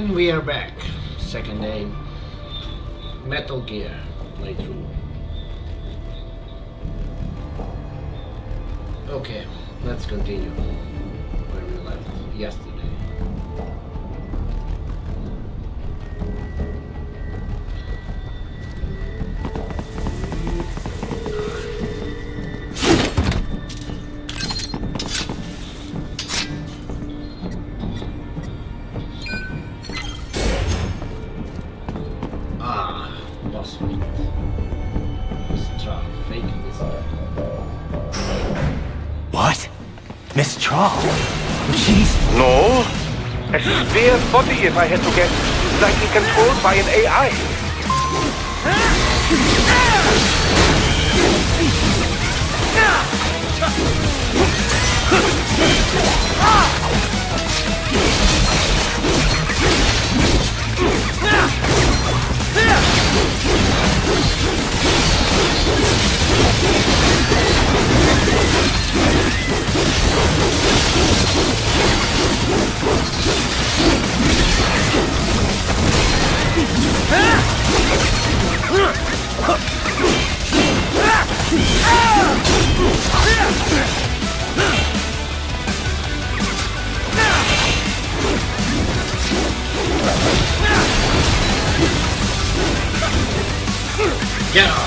And we are back. Second day. Metal Gear playthrough. Okay, let's continue where we left yesterday. Boss fight. Let's try faking this. What? Miss Trawl? She's... No. A spare body, if I had to guess, likely controlled by an AI. Get off!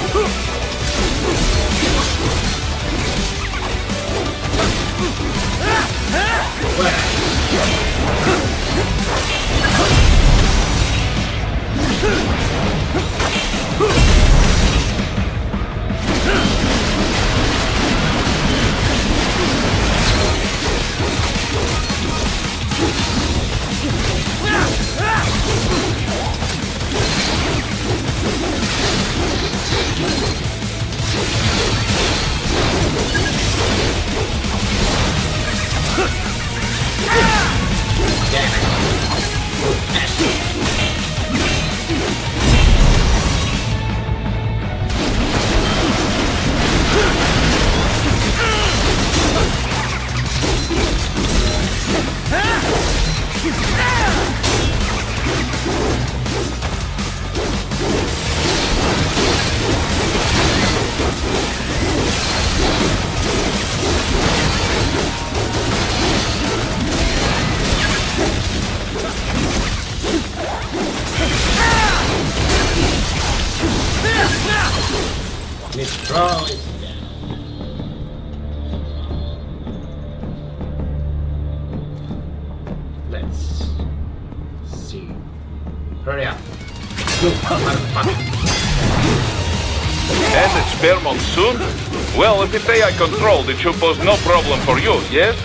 Miss Trawl is down. Let's see. Hurry up. Go, motherfucker. And a spare monsoon? Well, if it's AI controlled, it should pose no problem for you, yes?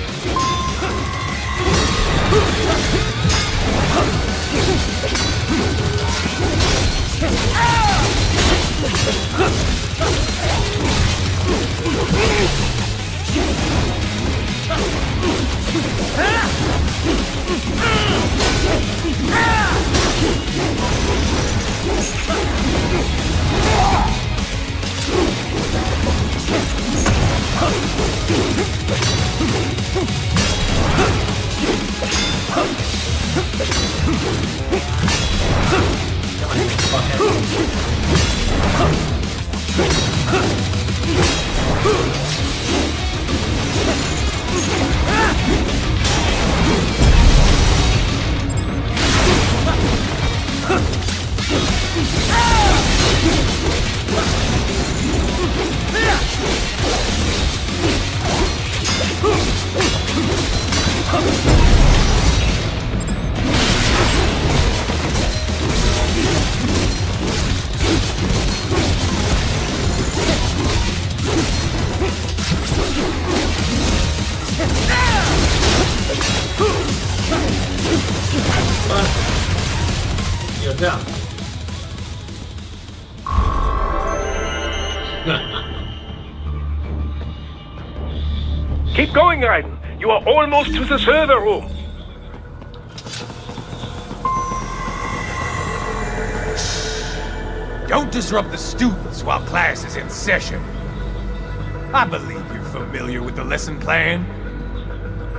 You're down. Keep going, Raiden. You are almost to the server room. Don't disrupt the students while class is in session. I believe you're familiar with the lesson plan.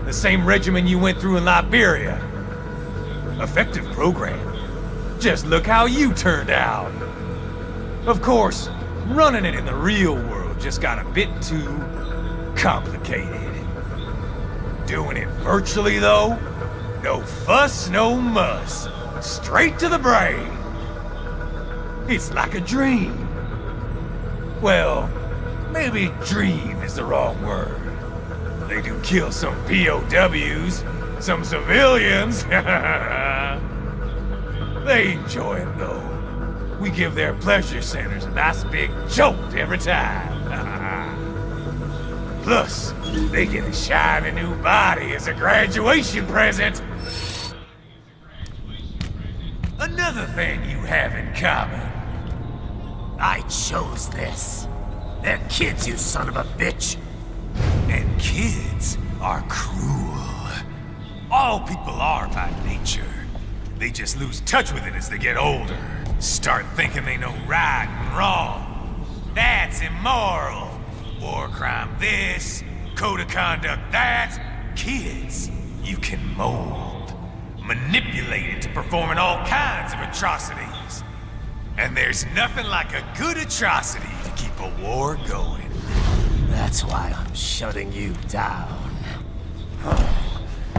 The same regimen you went through in Liberia. Effective program. Just look how you turned out. Of course, running it in the real world just got a bit too complicated. Doing it virtually, though, no fuss, no muss. Straight to the brain. It's like a dream. Well, maybe dream is the wrong word. They do kill some POWs, some civilians. They enjoy it, though. We give their pleasure centers a nice big jolt every time. Plus, they get a shiny new body as a graduation present. Another thing you have in common. I chose this. They're kids, you son of a bitch. And kids are cruel. All people are by nature. They just lose touch with it as they get older. Start thinking they know right and wrong. That's immoral. War crime this, code of conduct that. Kids, you can mold, manipulate into performing all kinds of atrocities. And there's nothing like a good atrocity to keep a war going. That's why I'm shutting you down.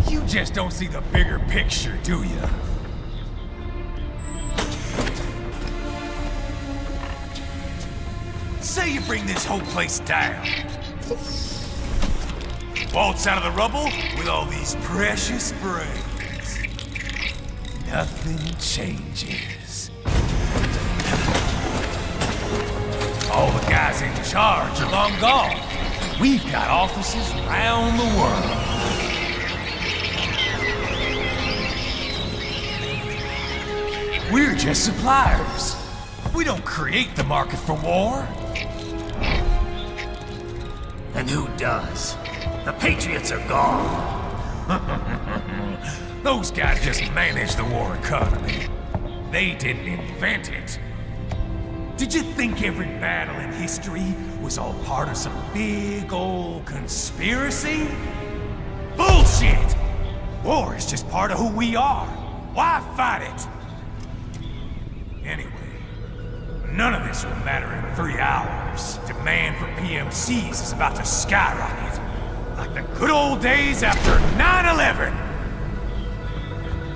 You just don't see the bigger picture, do you? Say you bring this whole place down. Waltz out of the rubble with all these precious brains. Nothing changes. All the guys in charge are long gone. We've got offices around the world. We're just suppliers. We don't create the market for war. And who does? The Patriots are gone. Those guys just manage the war economy. They didn't invent it. Did you think every battle in history was all part of some big old conspiracy? Bullshit! War is just part of who we are. Why fight it? Anyway, none of this will matter in 3 hours. Demand for PMCs is about to skyrocket. Like the good old days after 9/11.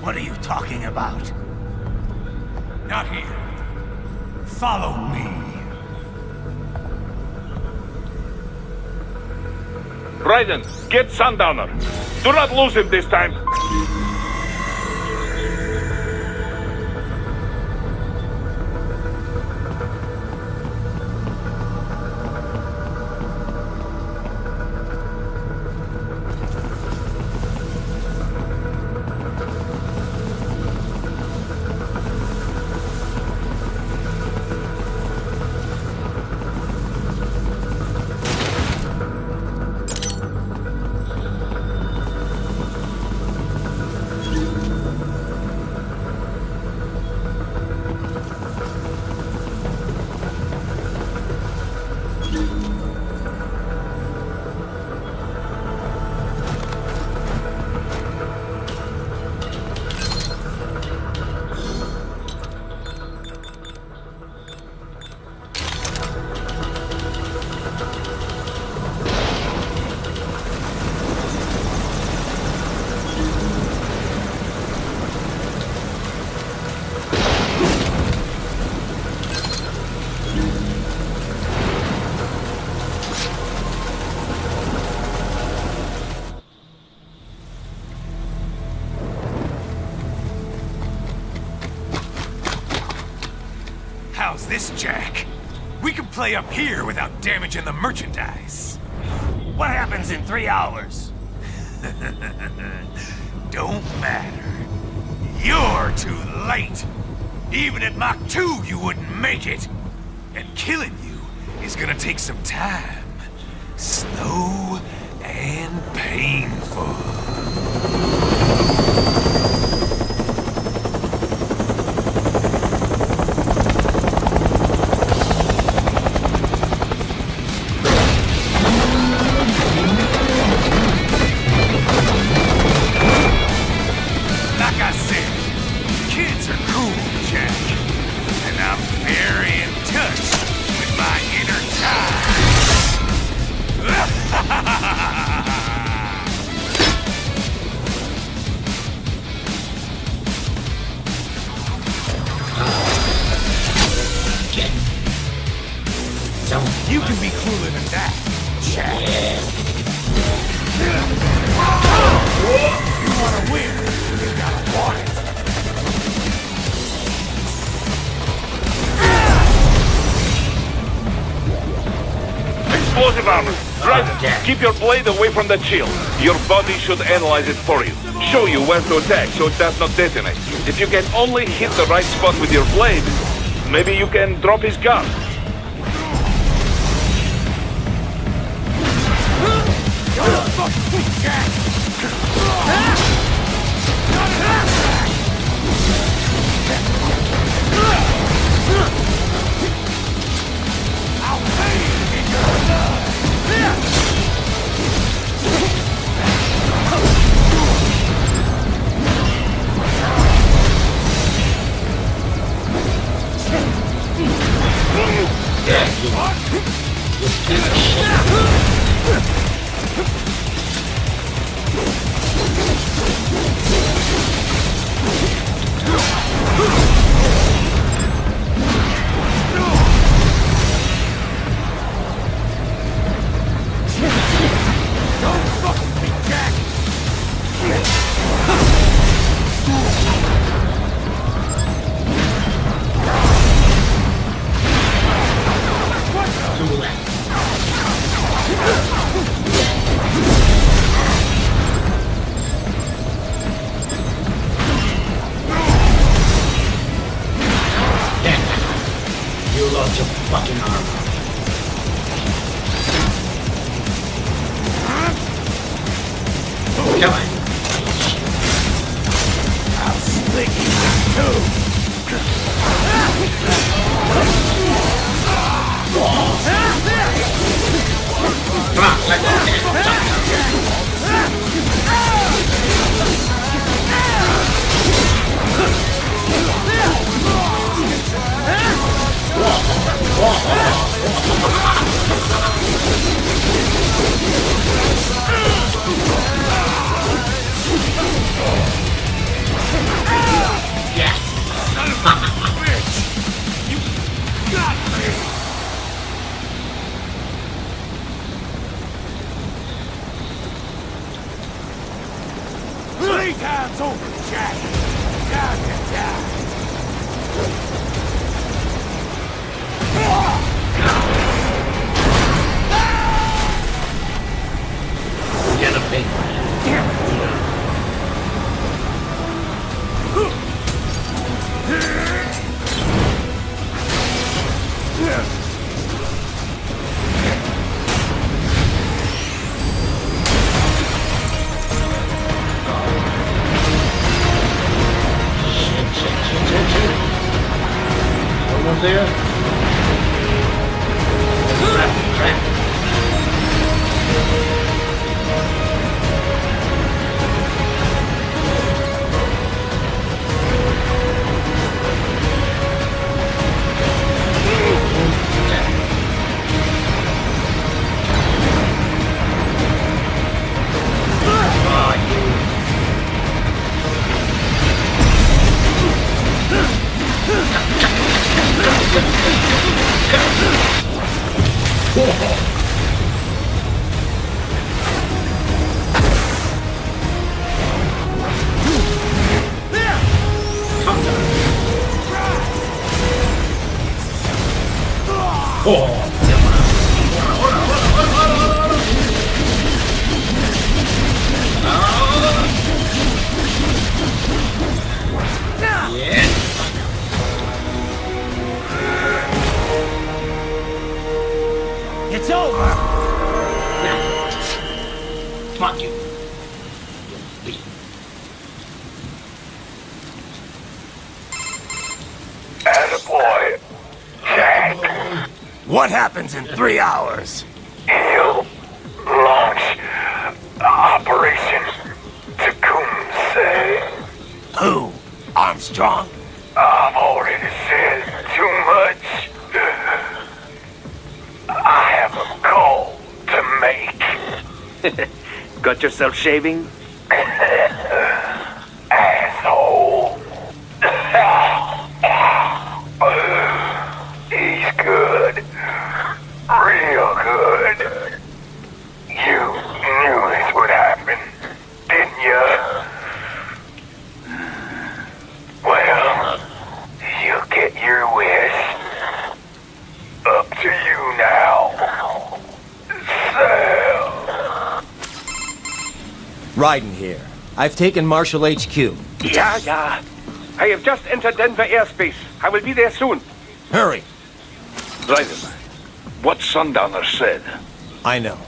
What are you talking about? Not here. Follow me. Raiden, get Sundowner. Do not lose him this time. How's this, Jack? We can play up here without damaging the merchandise. What happens in 3 hours? Don't matter. You're too late. Even at Mach 2, you wouldn't make it. And killing you is gonna take some time. Slow and painful. Like I said, can be cooler than that, Jack. You wanna win, you gotta want it. Explosive armor. Driver, keep your blade away from the shield. Your body should analyze it for you. Show you where to attack so it does not detonate. If you can only hit the right spot with your blade, maybe you can drop his gun. You lost your fucking armor. Come on. I'll slick you with two. Come on, let's go. Three times over, Jack. Time to die. Get a big one. Shit. Almost there. Crap. It's over! Fuck you. Attaboy. Jack. What happens in 3 hours? He'll launch Operation Tecumseh. Who? Armstrong? I've already said too much. I have a call to make. Got yourself shaving? Asshole. He's good. Real Raiden here. I've taken Marshall HQ. Yeah. I have just entered Denver airspace. I will be there soon. Hurry. Raiden, what Sundowner said. I know.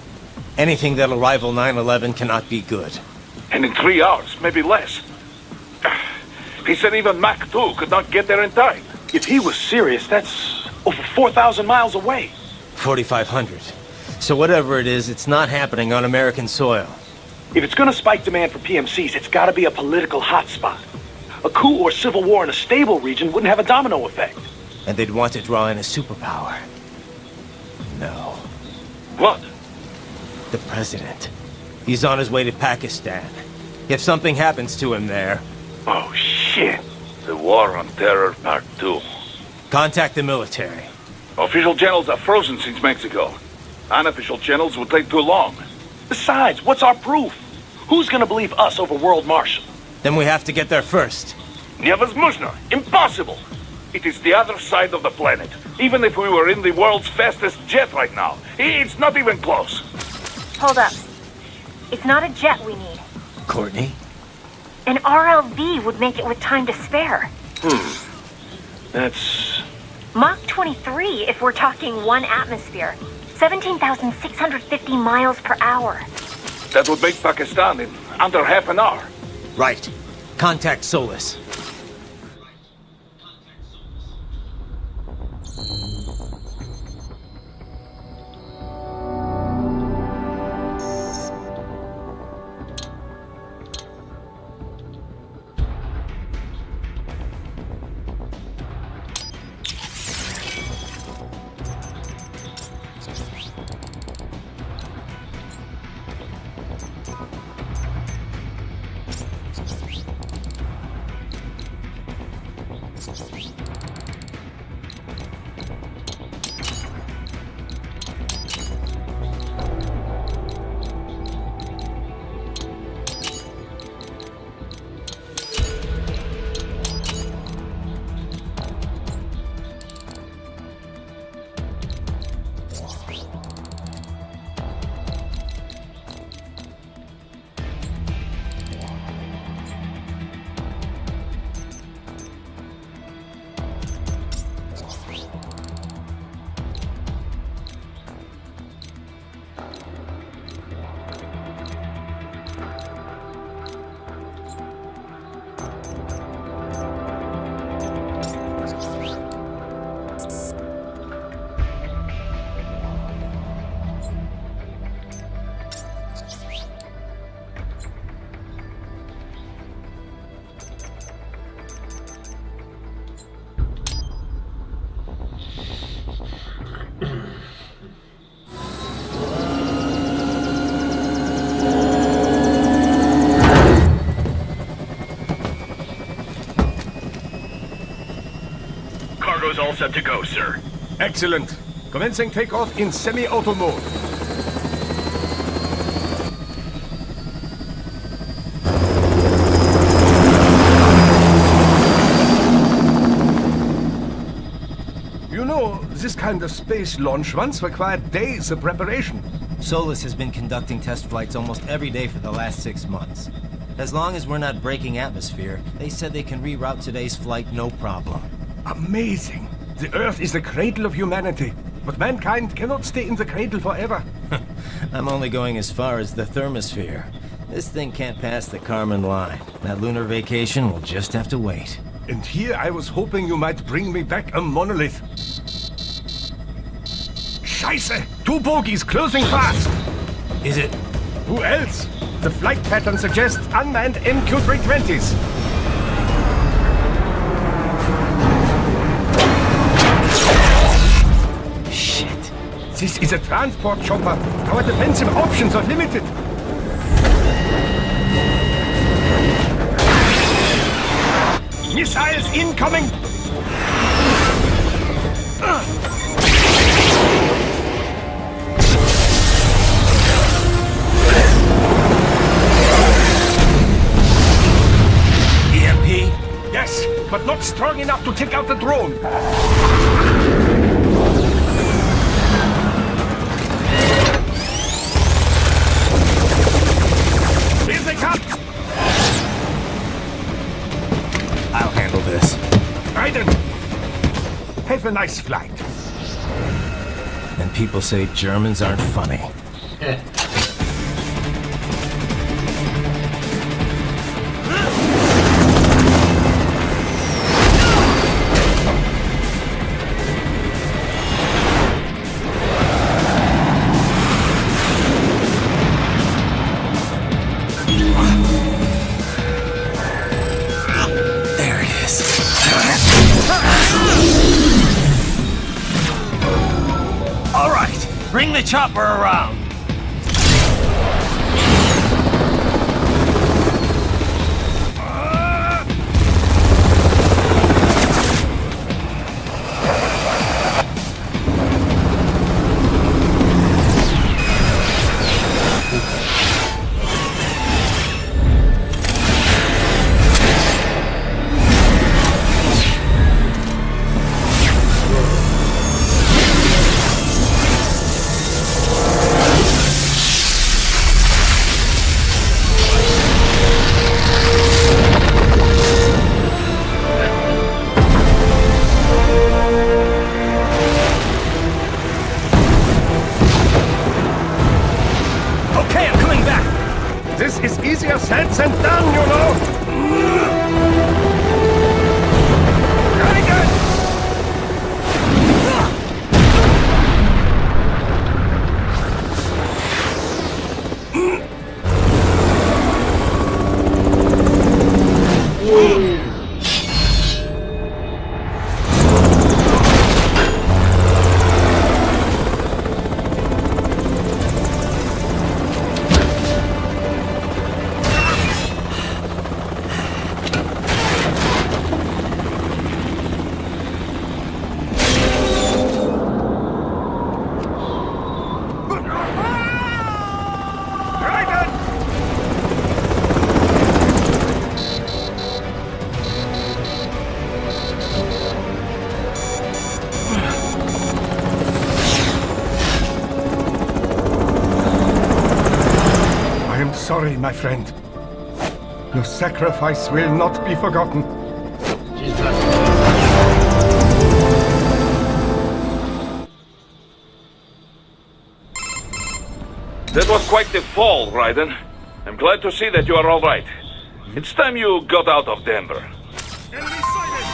Anything that'll rival 9/11 cannot be good. And in 3 hours, maybe less. He said even Mach 2 could not get there in time. If he was serious, that's over 4,000 miles away. 4,500. So whatever it is, it's not happening on American soil. If it's gonna spike demand for PMCs, it's gotta be a political hotspot. A coup or civil war in a stable region wouldn't have a domino effect. And they'd want to draw in a superpower. No. What? The president. He's on his way to Pakistan. If something happens to him there... Oh, shit. The War on Terror Part 2. Contact the military. Official channels are frozen since Mexico. Unofficial channels would take too long. Besides, what's our proof? Who's gonna believe us over World Marshal? Then we have to get there first. Невозможно. Impossible. It is the other side of the planet. Even if we were in the world's fastest jet right now, it's not even close. Hold up. It's not a jet we need. Courtney? An RLV would make it with time to spare. That's... Mach 23 if we're talking 1 atmosphere. 17,650 miles per hour. That would make Pakistan in under half an hour. Right. Contact Solus. Cargo's all set to go, sir. Excellent. Commencing takeoff in semi-auto mode. You know, this kind of space launch once required days of preparation. Solus has been conducting test flights almost every day for the last 6 months. As long as we're not breaking atmosphere, they said they can reroute today's flight no problem. Amazing. The Earth is the cradle of humanity, but mankind cannot stay in the cradle forever. I'm only going as far as the thermosphere. This thing can't pass the Kármán line. That lunar vacation will just have to wait. And here I was hoping you might bring me back a monolith. Scheiße! 2 bogies closing fast! Is it? Who else? The flight pattern suggests unmanned MQ-320s. Shit. This is a transport chopper. Our defensive options are limited. Missiles incoming! EMP? Yes, but not strong enough to take out the drone. Here they come! a nice flight. And people say Germans aren't funny. There it is. All right, bring the chopper around. This is easier said than done, you know. Very good. Sorry, my friend. Your sacrifice will not be forgotten. That was quite the fall, Raiden. I'm glad to see that you are all right. It's time you got out of Denver. Enemy sighted!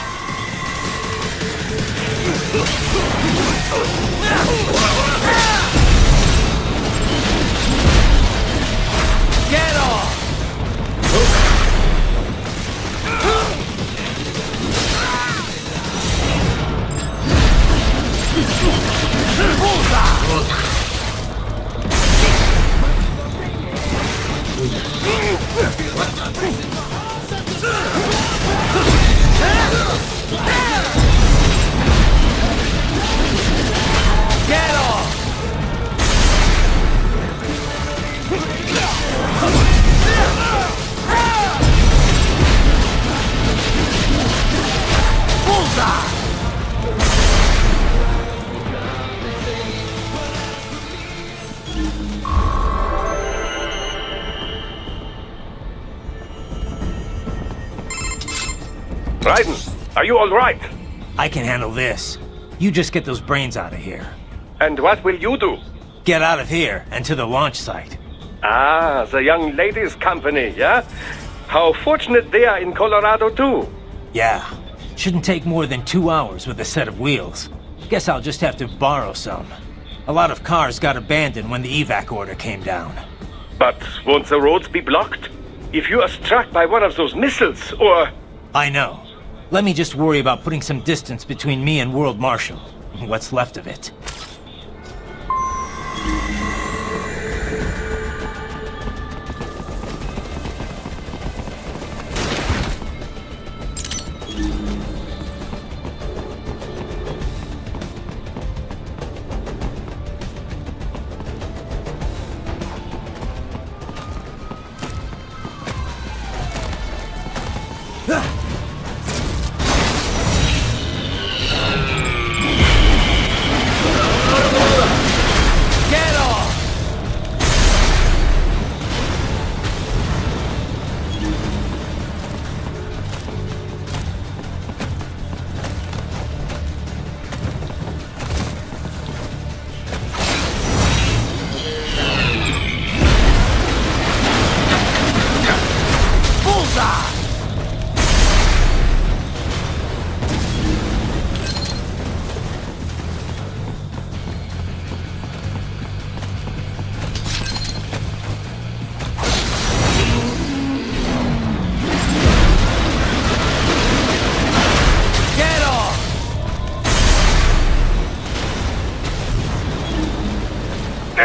Get off! Get off! Raiden, are you all right? I can handle this. You just get those brains out of here. And what will you do? Get out of here and to the launch site. Ah, the young ladies' company, yeah? How fortunate they are in Colorado, too. Yeah. Shouldn't take more than 2 hours with a set of wheels. Guess I'll just have to borrow some. A lot of cars got abandoned when the evac order came down. But won't the roads be blocked? If you are struck by one of those missiles, or... I know. Let me just worry about putting some distance between me and World Marshal. What's left of it.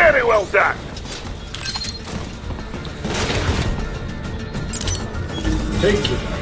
Very well done. Thank you, guys.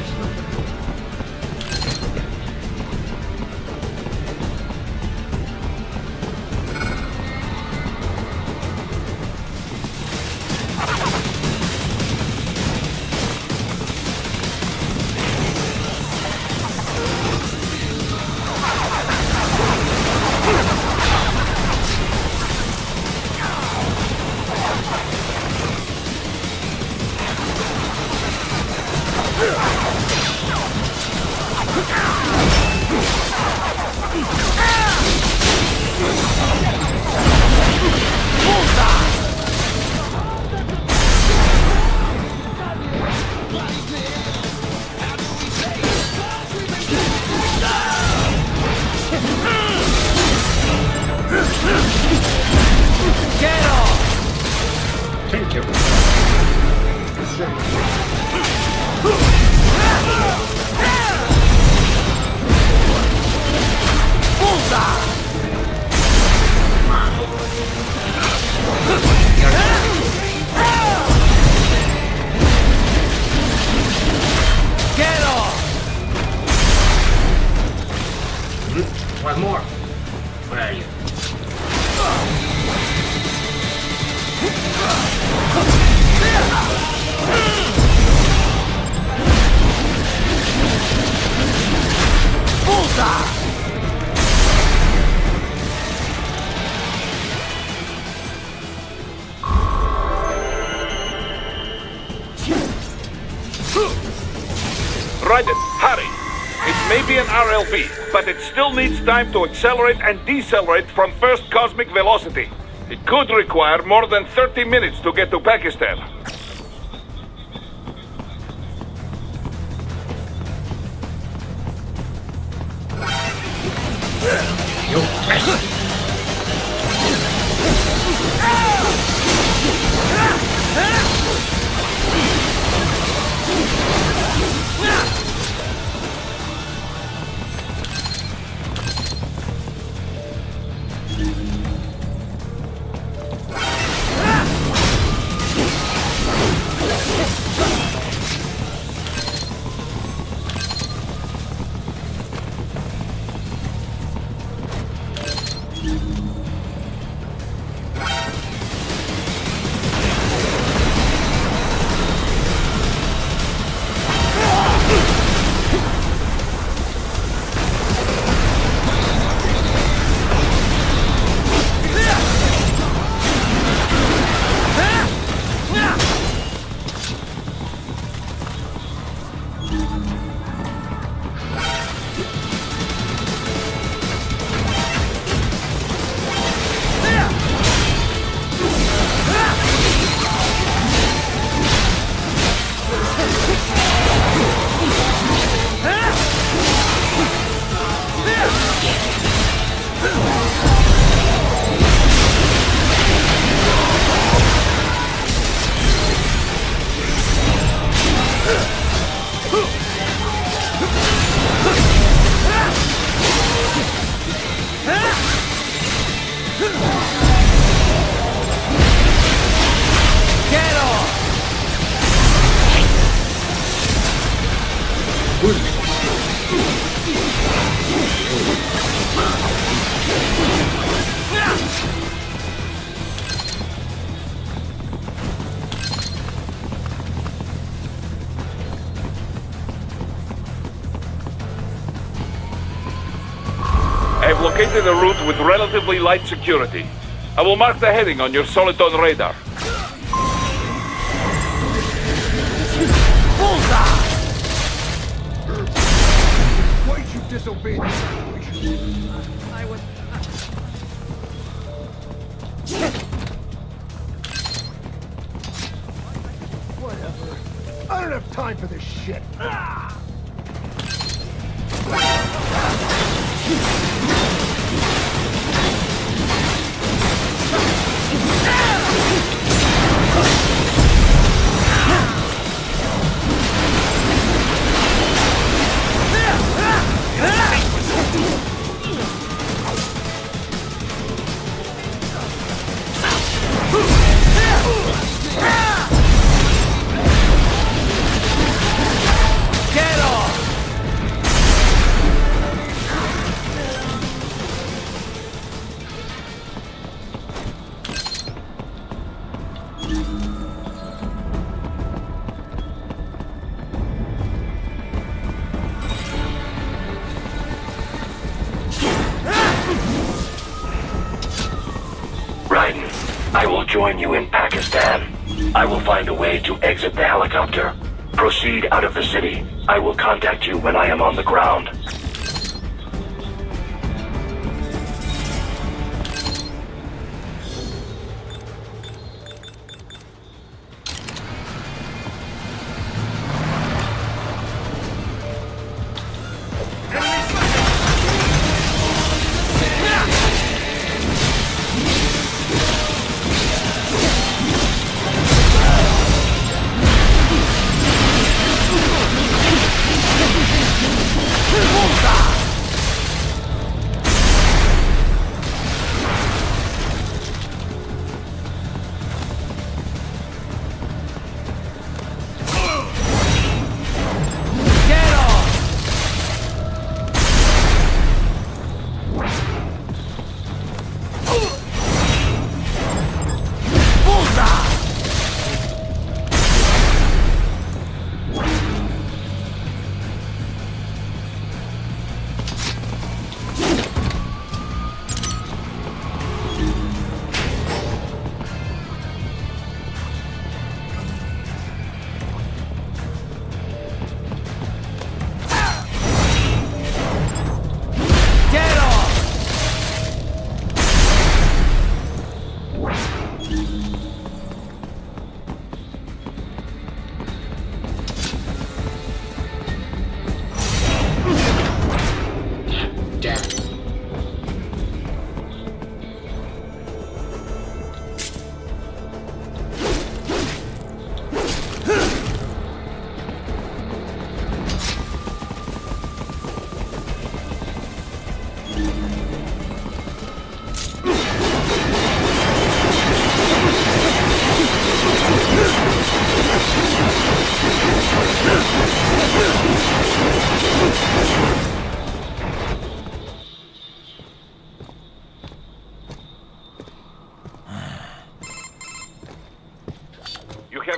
Thank you. Get off! One more. Where are you? Bullseye! Right then, hurry. It may be an RLV, but it still needs time to accelerate and decelerate from first cosmic velocity. It could require more than 30 minutes to get to Pakistan. You bastard! I've located a route with relatively light security. I will mark the heading on your Soliton radar. Bullseye! Why'd you disobey the situation? I was... Whatever. I don't have time for this shit. Get off! Raiden, I will join you in Pakistan. I will find a way to exit the helicopter. Proceed out of the city. I will contact you when I am on the ground.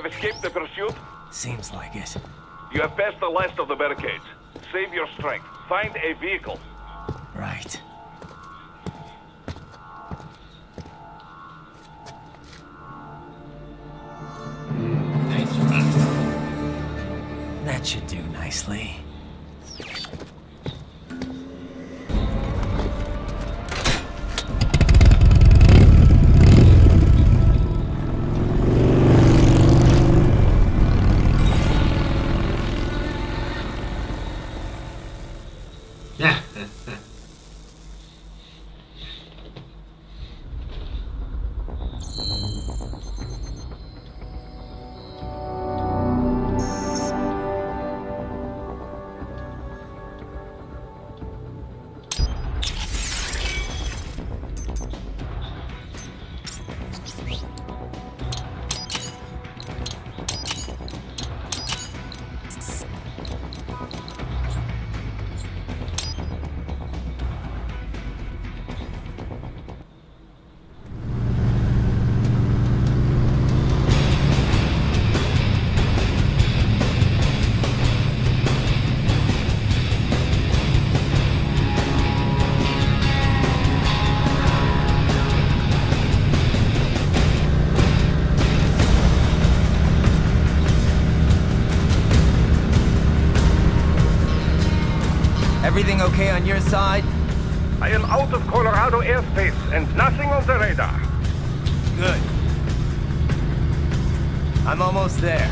have escaped the pursuit? Seems like it. You have passed the last of the barricades. Save your strength. Find a vehicle. Right. Nice run. That should do nicely. Everything okay on your side? I am out of Colorado airspace and nothing on the radar. Good. I'm almost there.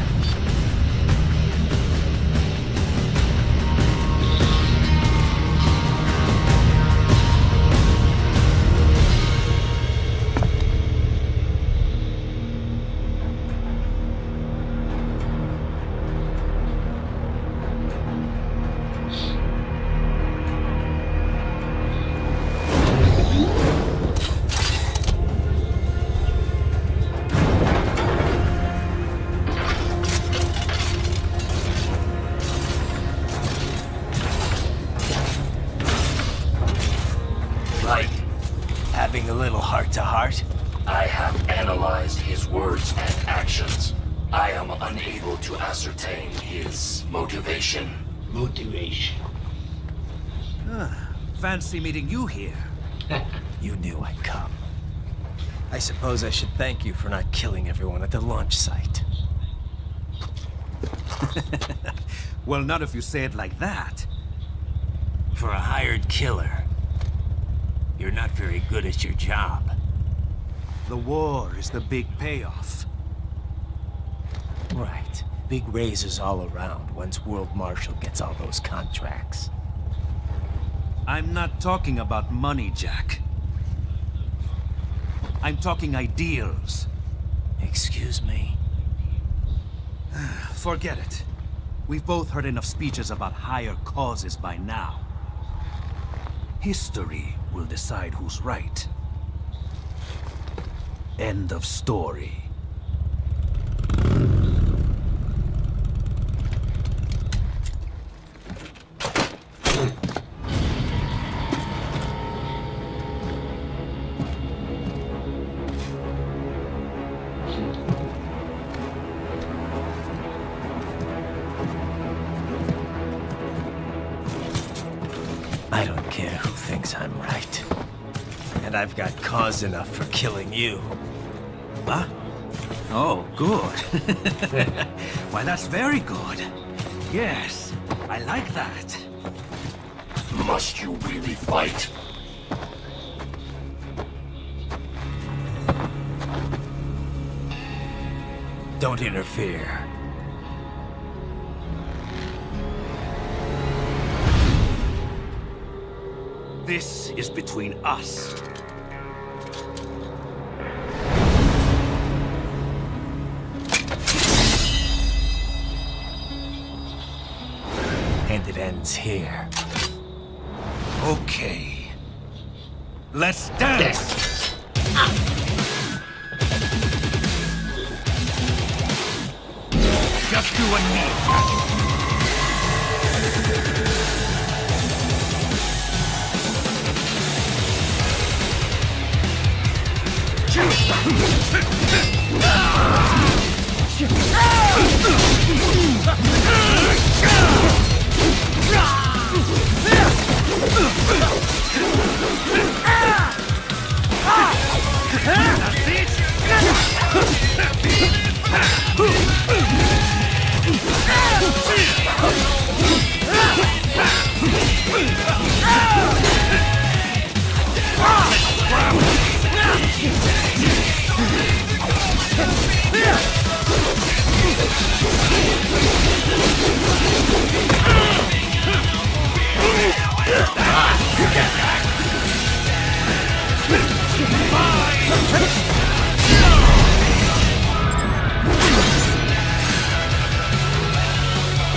his words and actions. I am unable to ascertain his motivation. Motivation. Fancy meeting you here. You knew I'd come. I suppose I should thank you for not killing everyone at the launch site. Well, not if you say it like that. For a hired killer, you're not very good at your job. The war is the big payoff. Right. Big raises all around once World Marshal gets all those contracts. I'm not talking about money, Jack. I'm talking ideals. Excuse me? Forget it. We've both heard enough speeches about higher causes by now. History will decide who's right. End of story. I don't care who thinks I'm right. And I've got cause enough for killing you. Huh? Oh, good. Why, that's very good. Yes, I like that. Must you really fight? Don't interfere. This is between us. And it ends here. Okay. Let's dance! Just you and me.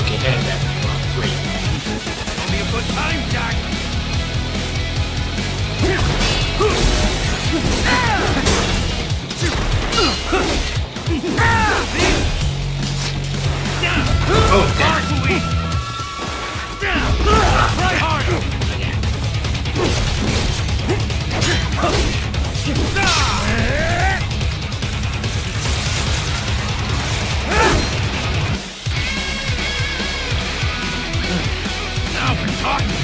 Okay, hand that. Great. Only a good time, Jack. Oh, damn. Try harder. Now we're talking.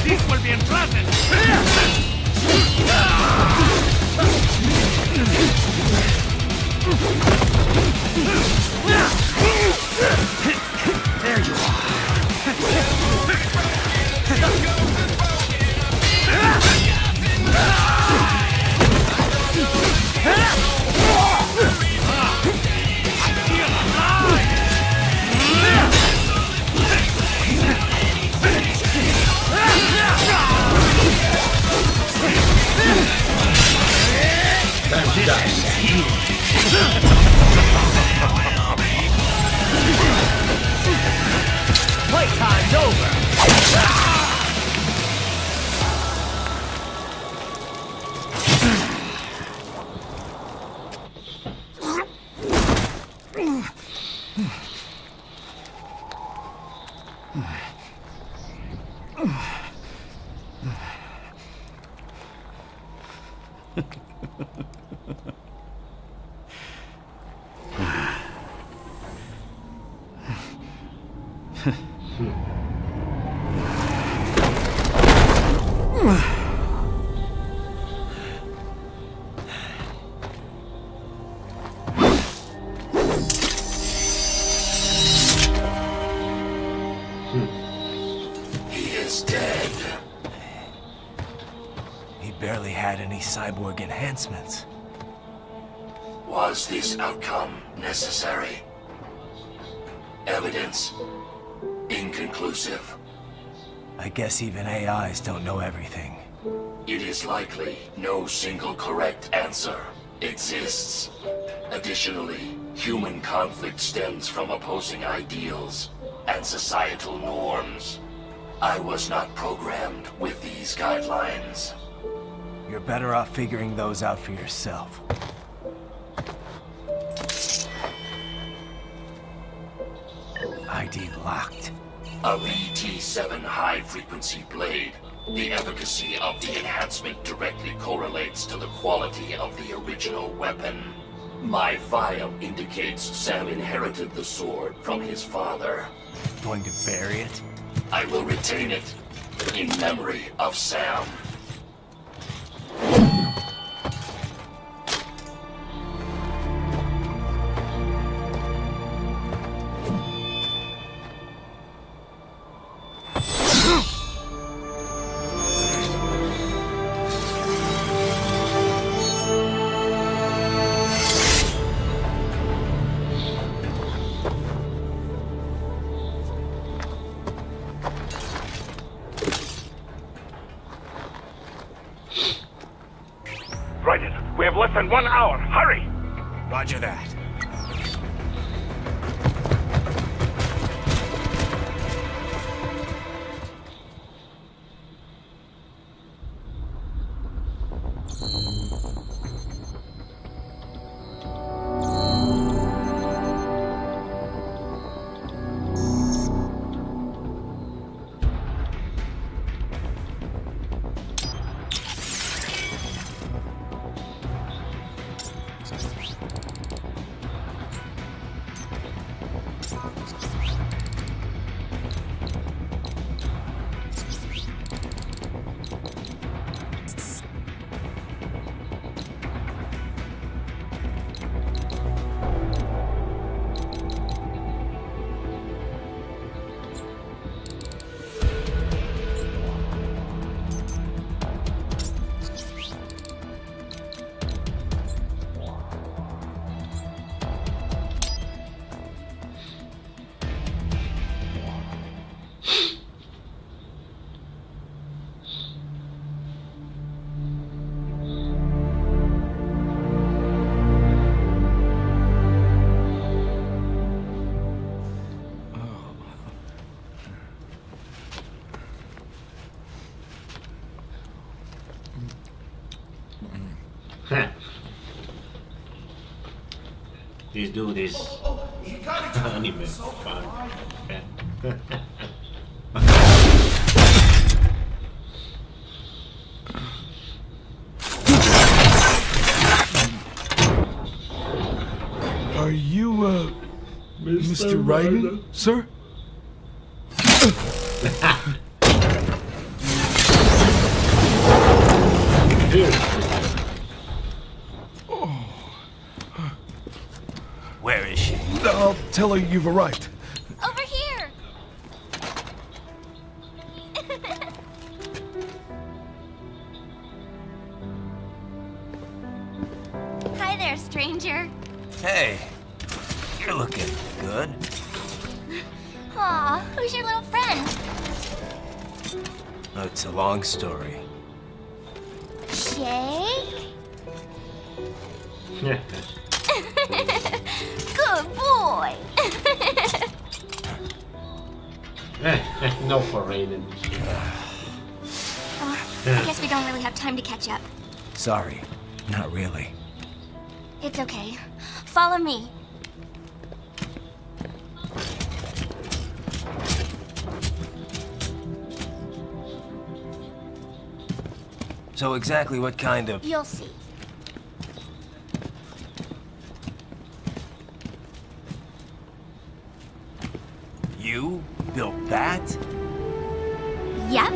This will be unpleasant. There you are. He is dead. He barely had any cyborg enhancements. Was this outcome necessary? Evidence inconclusive. I guess even AIs don't know everything. It is likely no single correct answer exists. Additionally, human conflict stems from opposing ideals and societal norms. I was not programmed with these guidelines. You're better off figuring those out for yourself. ID locked. A VT7 high-frequency blade. The efficacy of the enhancement directly correlates to the quality of the original weapon. My file indicates Sam inherited the sword from his father. Going to bury it? I will retain it in memory of Sam. Raiden, we have less than 1 hour. Hurry! Roger that. This dude is anime fan. Are you, Mr. Raiden, sir? Where is she? I'll tell her you've arrived. Over here! Hi there, stranger. Hey, you're looking good. Aw, who's your little friend? Oh, it's a long story. Jake? Good boy. No for Raiden. I guess we don't really have time to catch up. Sorry, not really. It's okay. Follow me. So exactly what kind of... You'll see. You built that? Yep.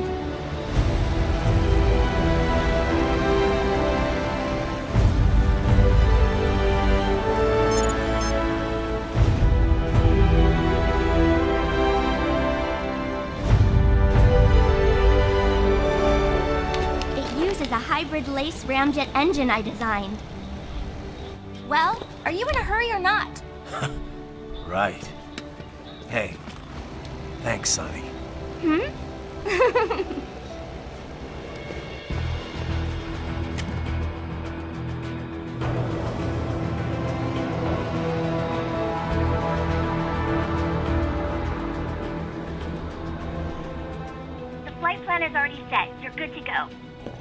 A hybrid lace ramjet engine I designed. Well, are you in a hurry or not? Right. Hey, thanks, Sonny. The flight plan is already set. You're good to go.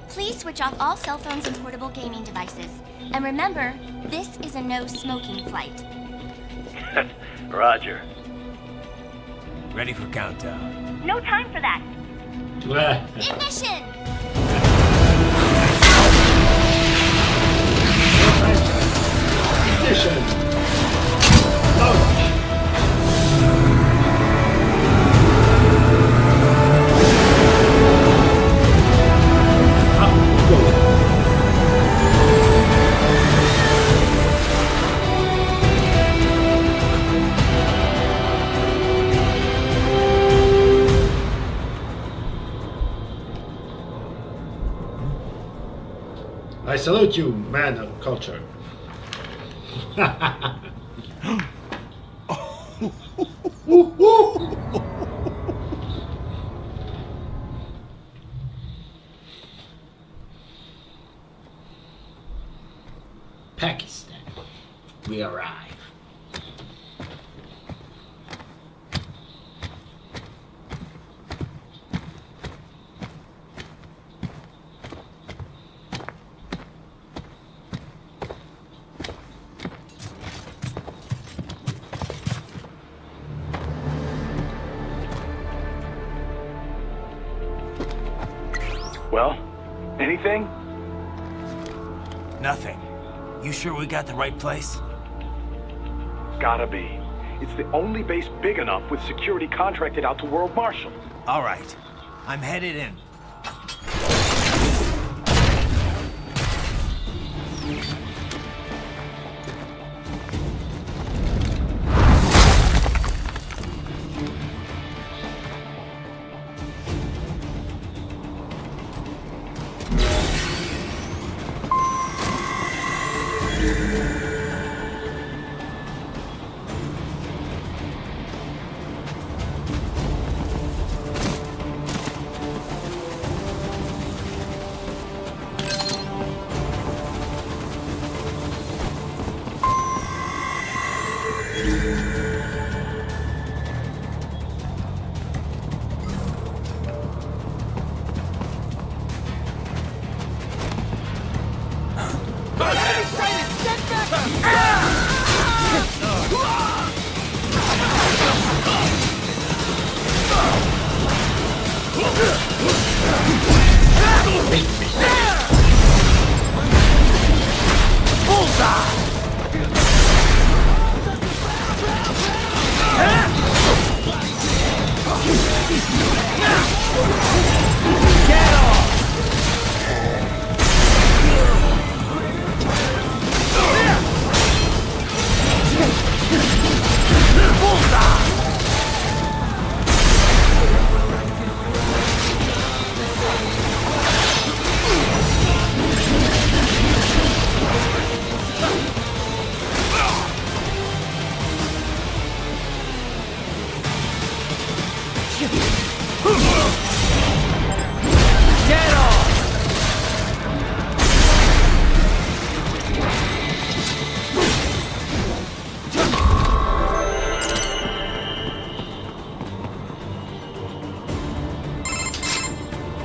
Please switch off all cell phones and portable gaming devices. And remember, this is a no-smoking flight. Roger. Ready for countdown. No time for that. Ignition! Ignition! I salute you, man of culture. Pakistan. We arrive. Well, anything? Nothing. You sure we got the right place? Gotta be. It's the only base big enough with security contracted out to World Marshal. All right. I'm headed in.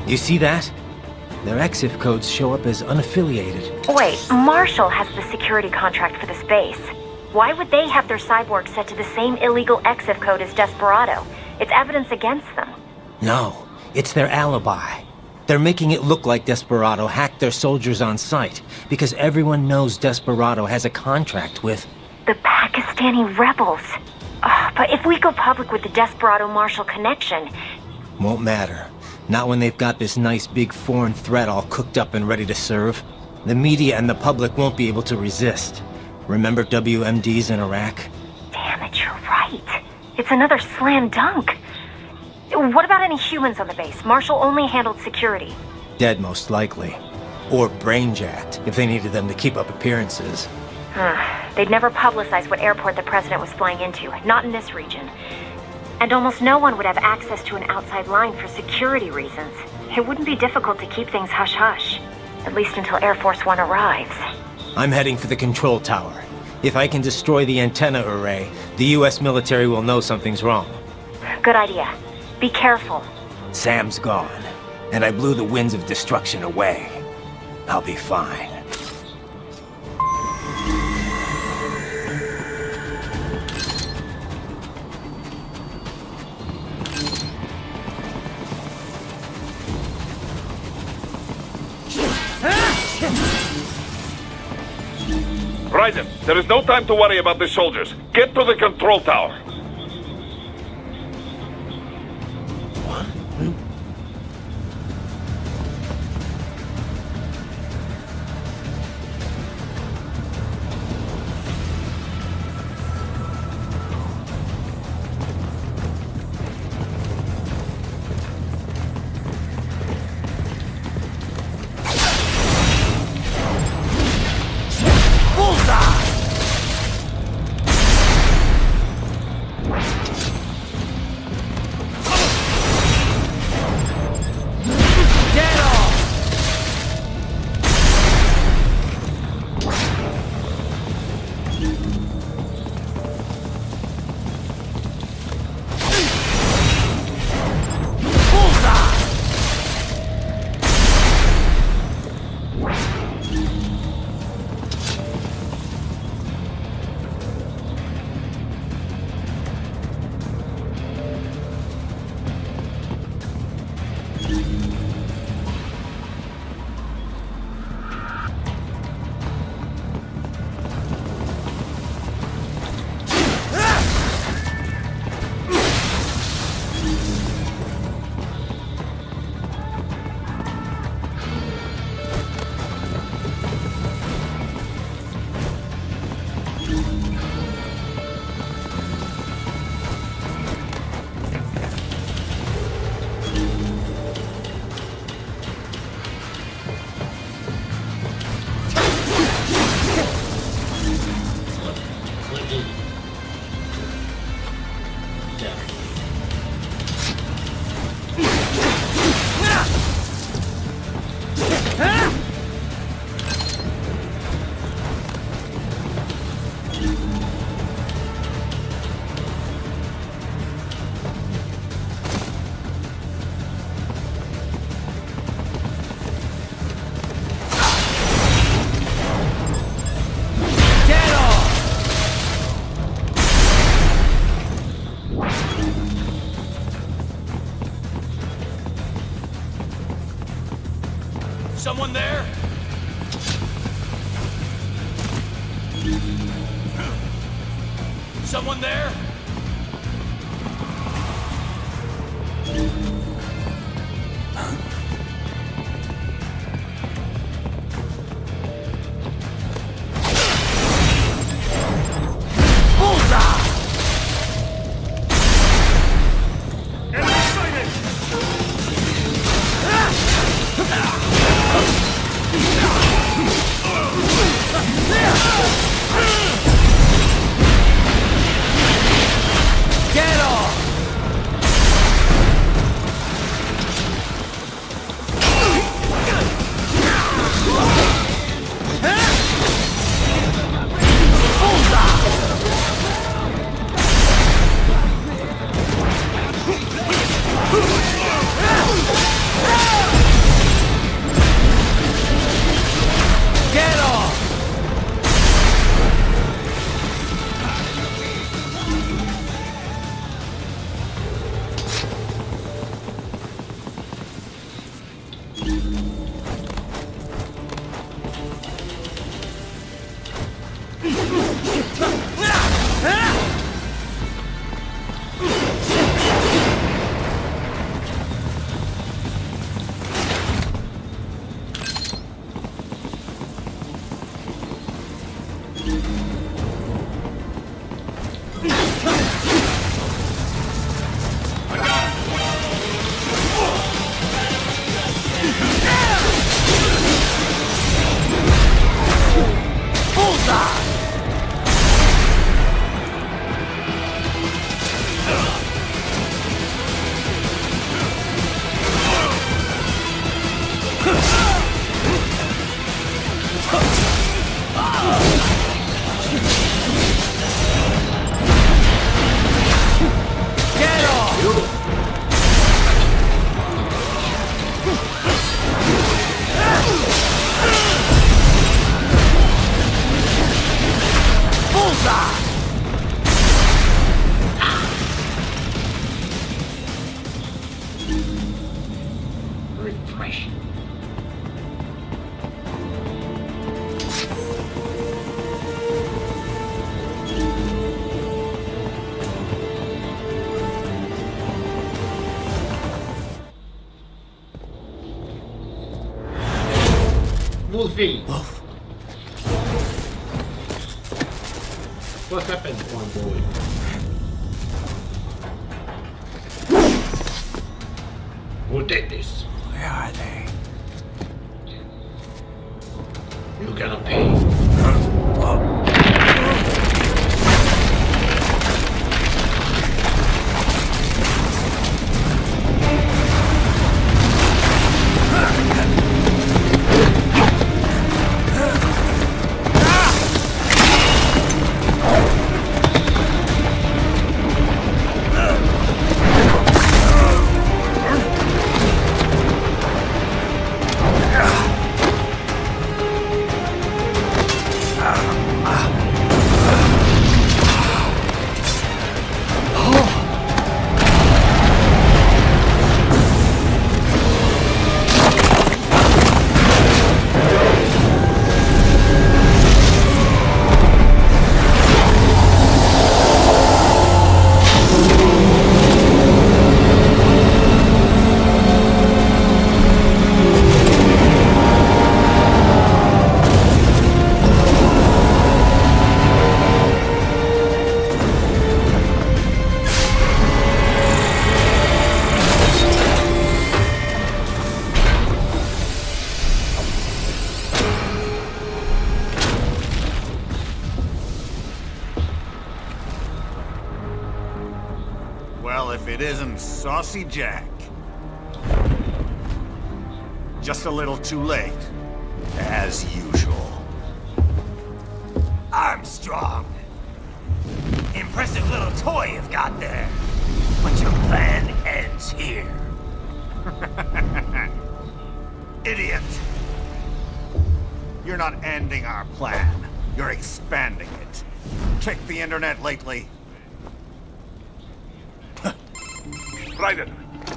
You see that? Their EXIF codes show up as unaffiliated. Wait, Marshall has the security contract for this base. Why would they have their cyborg set to the same illegal EXIF code as Desperado? It's evidence against them. No, it's their alibi. They're making it look like Desperado hacked their soldiers on sight, because everyone knows Desperado has a contract with... the Pakistani rebels. Oh, But if we go public with the Desperado-Marshall connection... Won't matter. Not when they've got this nice big foreign threat all cooked up and ready to serve. The media and the public won't be able to resist. Remember WMDs in Iraq? Damn it, you're right. It's another slam dunk. What about any humans on the base? Marshall only handled security. Dead, most likely. Or brain-jacked, if they needed them to keep up appearances. They'd never publicize what airport the president was flying into, not in this region. And almost no one would have access to an outside line for security reasons. It wouldn't be difficult to keep things hush-hush. At least until Air Force One arrives. I'm heading for the control tower. If I can destroy the antenna array, the US military will know something's wrong. Good idea. Be careful. Sam's gone, and I blew the winds of destruction away. I'll be fine. Raiden, there is no time to worry about the soldiers. Get to the control tower. Someone there? Someone there? Wolfie. Wolf. What happened, one boy? Who did this? Where are they? You're gonna pay. Well, if it isn't Saucy Jack. Just a little too late, as usual. Armstrong! Impressive little toy you've got there. But your plan ends here. Idiot! You're not ending our plan. You're expanding it. Check the internet lately. Raiden,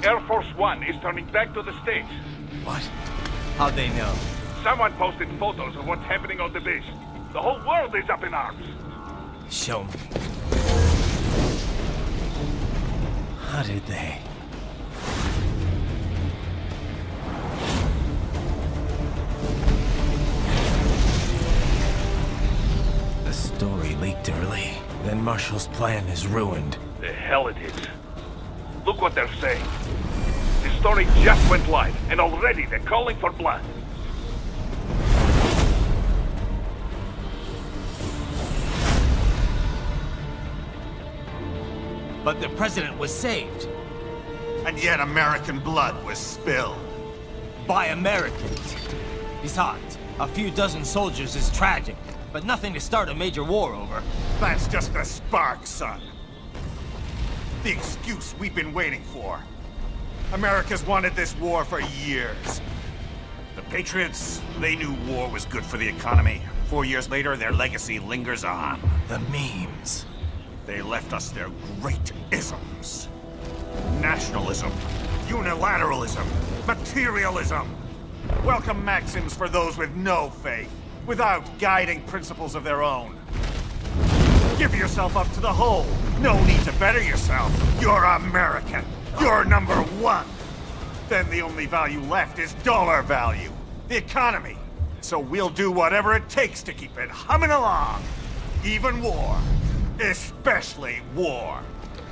Air Force One is turning back to the States. What? How'd they know? Someone posted photos of what's happening on the base. The whole world is up in arms. Show me. How did they? The story leaked early. Then Marshall's plan is ruined. The hell it is. Look what they're saying. The story just went live, and already they're calling for blood. But the president was saved. And yet American blood was spilled. By Americans. Besides, a few dozen soldiers is tragic, but nothing to start a major war over. That's just the spark, son. The excuse we've been waiting for. America's wanted this war for years. The Patriots, they knew war was good for the economy. 4 years later, their legacy lingers on. The memes. They left us their great isms. Nationalism, unilateralism, materialism. Welcome maxims for those with no faith, without guiding principles of their own. Give yourself up to the whole. No need to better yourself. You're American. You're number one. Then the only value left is dollar value. The economy. So we'll do whatever it takes to keep it humming along. Even war. Especially war.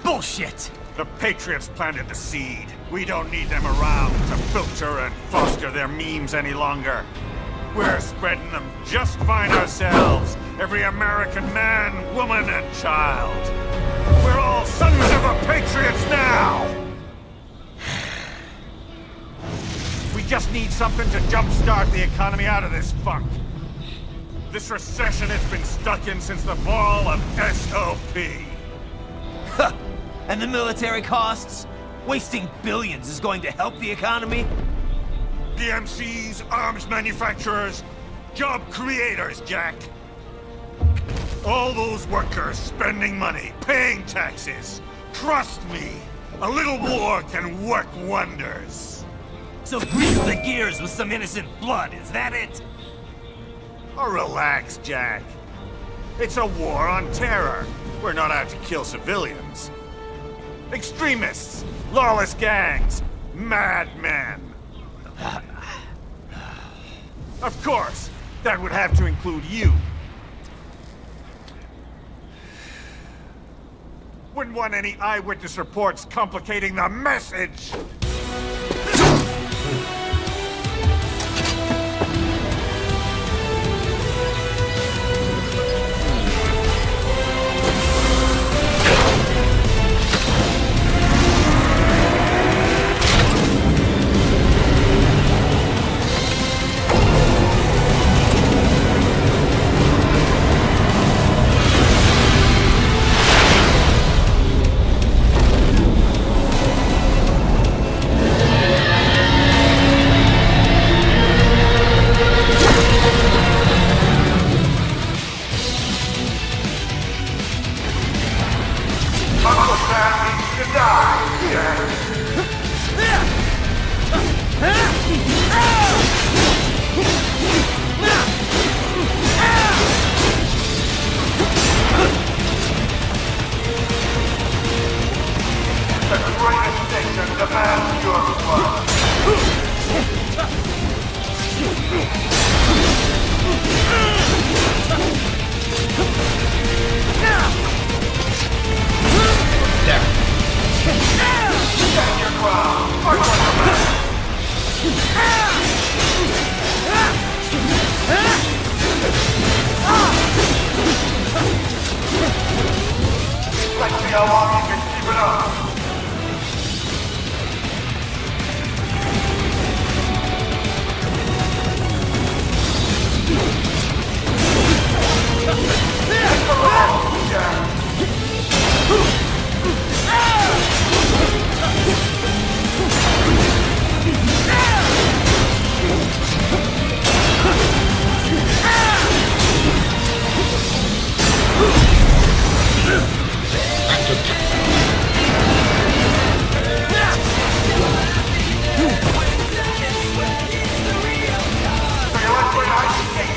Bullshit! The Patriots planted the seed. We don't need them around to filter and foster their memes any longer. We're spreading them just fine ourselves. Every American man, woman, and child. We're all sons of the Patriots now! We just need something to jumpstart the economy out of this funk. This recession it's been stuck in since the fall of SOP. And the military costs? Wasting billions is going to help the economy? PMCs, arms manufacturers, job creators, Jack. All those workers spending money, paying taxes. Trust me, a little war can work wonders. So grease the gears with some innocent blood, is that it? Oh, relax, Jack. It's a war on terror. We're not out to kill civilians. Extremists, lawless gangs, madmen. Of course, that would have to include you. Wouldn't want any eyewitness reports complicating the message.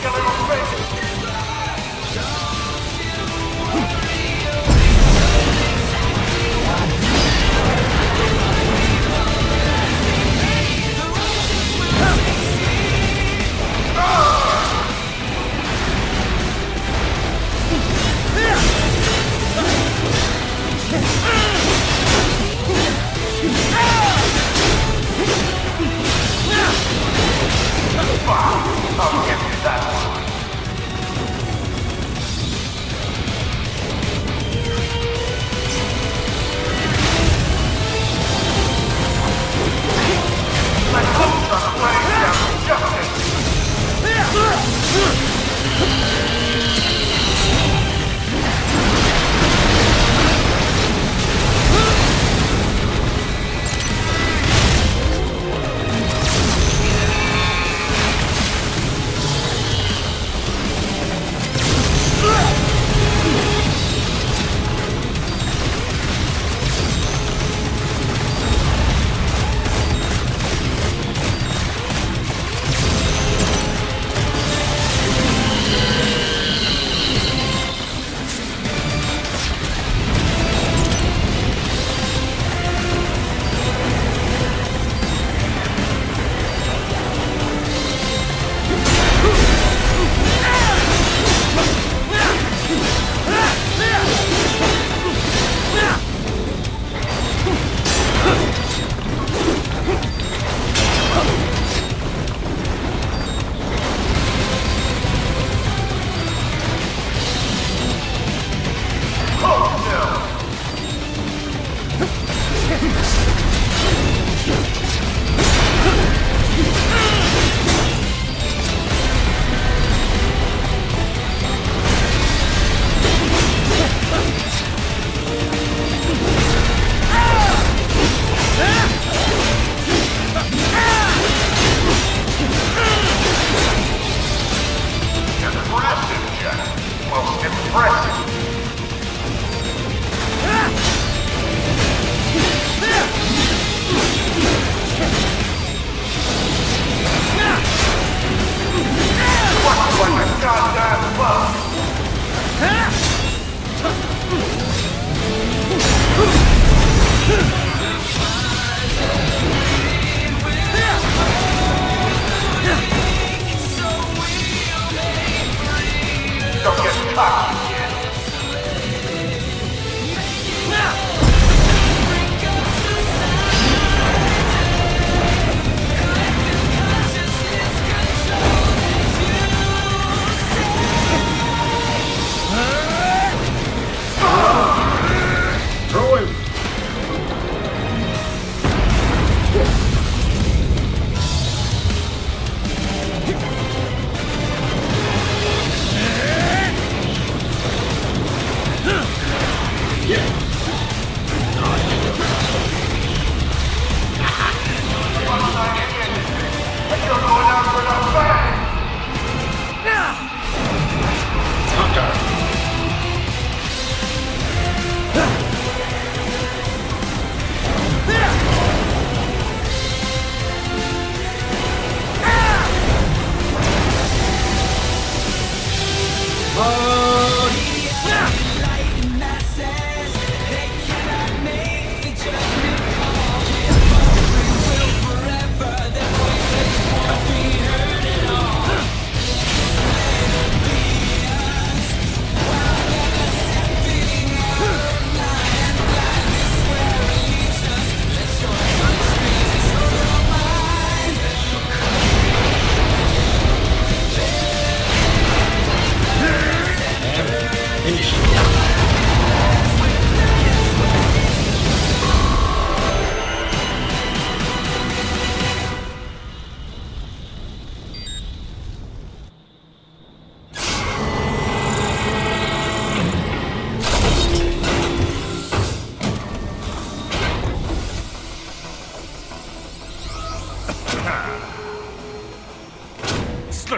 Kill him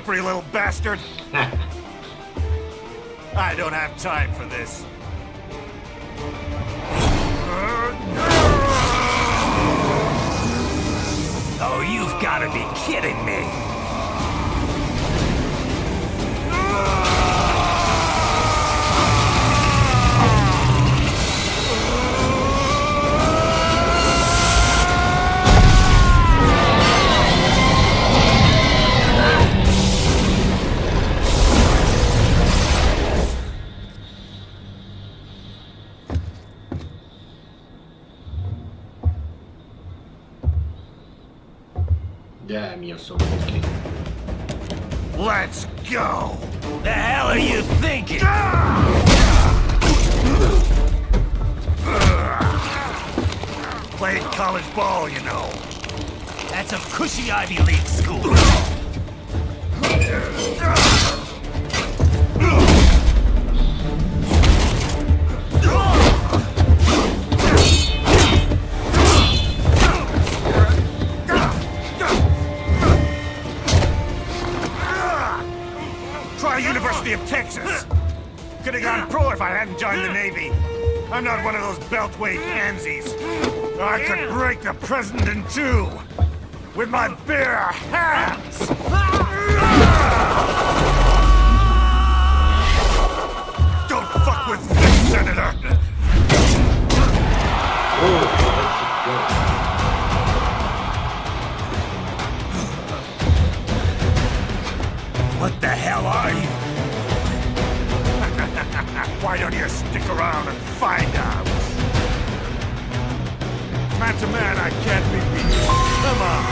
slippery little bastard! I don't have time for this. Oh, you've got to be kidding me! Damn, you're so lucky. Let's go! The hell are you thinking? Played college ball, you know. That's a cushy Ivy League school. Try University of Texas. Could have gone pro if I hadn't joined the Navy. I'm not one of those beltway pansies. I could break the president in two with my bare hands. Don't fuck with this, Senator. What the hell are you? Why don't you stick around and find out? Man to man, I can't be beat. Come on.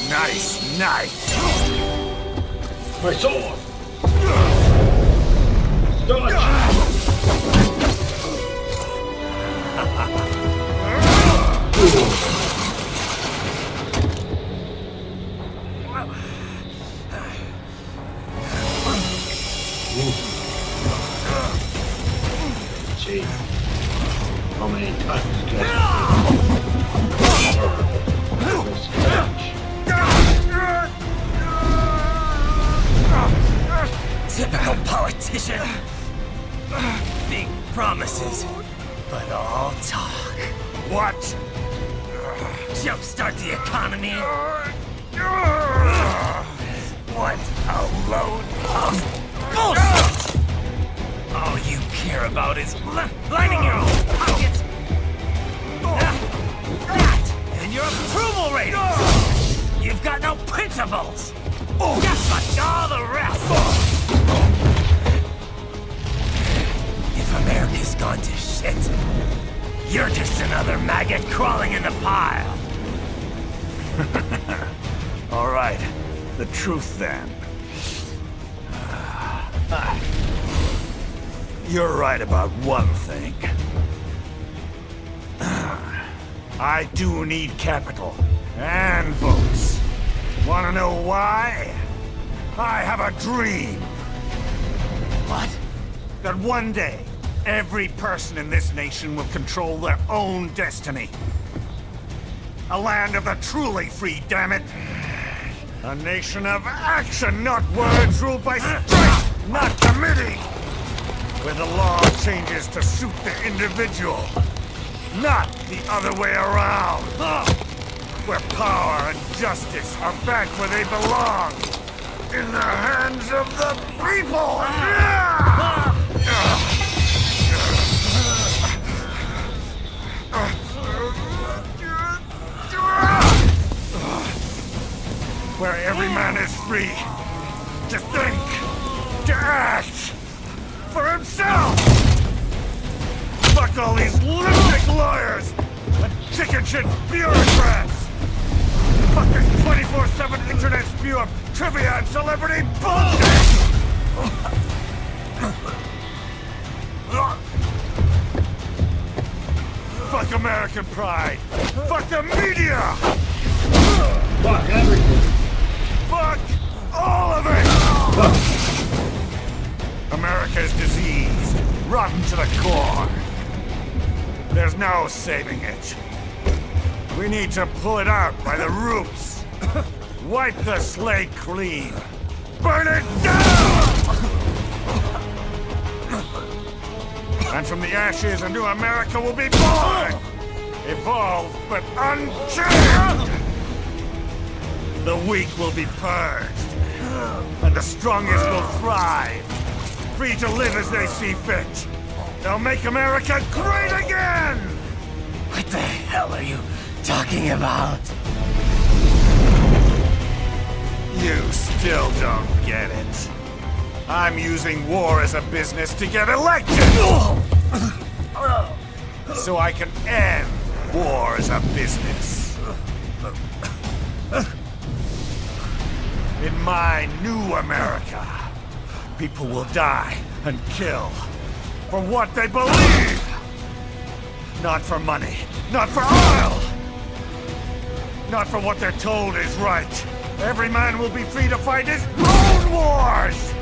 Nice, nice. My sword! Dodge! See how many times you Typical politician. Big promises, but all talk. What? Jumpstart the economy. What a load of bullshit! All you care about is lining your own pockets. That and your approval ratings. You've got no principles. Just like all the rest. If America's gone to shit, you're just another maggot crawling in the pile. All right, the truth then. You're right about one thing. I do need capital and votes. Wanna know why? I have a dream. What? That one day, every person in this nation will control their own destiny. A land of the truly free, damn it. A nation of action, not words, ruled by strength, not committee. Where the law changes to suit the individual, not the other way around. Where power and justice are back where they belong. In the hands of the people! Where every man is free to think, to act for himself! Fuck all these liberals! ancient bureaucrats! Fucking 24/7 internet spew of trivia and celebrity bullshit! Fuck American pride! Fuck the media! Fuck everything! Fuck all of it! America's diseased, rotten to the core. There's no saving it. We need to pull it out by the roots. Wipe the slate clean. Burn it down! And from the ashes, a new America will be born! Evolved, but unchanged! The weak will be purged, and the strongest will thrive, free to live as they see fit. They'll make America great again! What the hell are you talking about? You still don't get it. I'm using war as a business to get elected! So I can end war as a business. In my new America, people will die and kill for what they believe! Not for money, not for oil! Not for what they're told is right. Every man will be free to fight his own wars!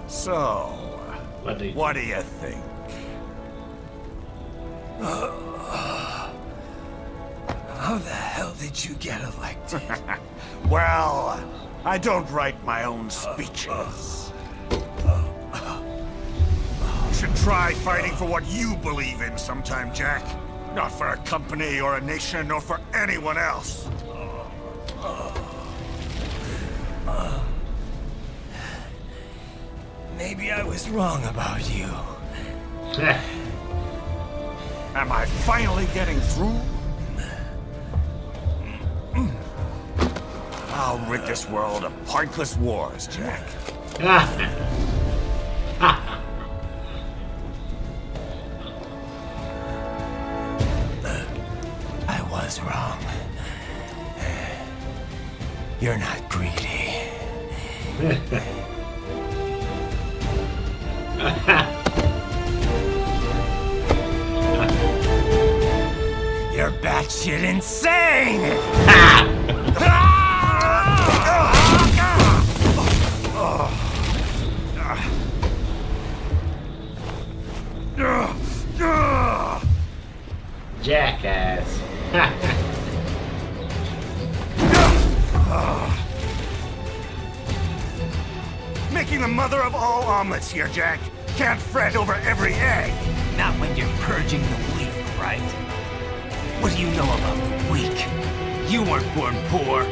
So, what do you think? How the hell did you get elected? Well, I don't write my own speeches. You should try fighting for what you believe in sometime, Jack. Not for a company or a nation or for anyone else. Maybe I was wrong about you. Am I finally getting through? I'll rid this world of pointless wars, Jack. I was wrong. You're not greedy. You're batshit insane! Jackass. Making the mother of all omelets here, Jack. Can't fret over every egg. Not when you're purging the weak, right? What do you know about the weak? You weren't born poor.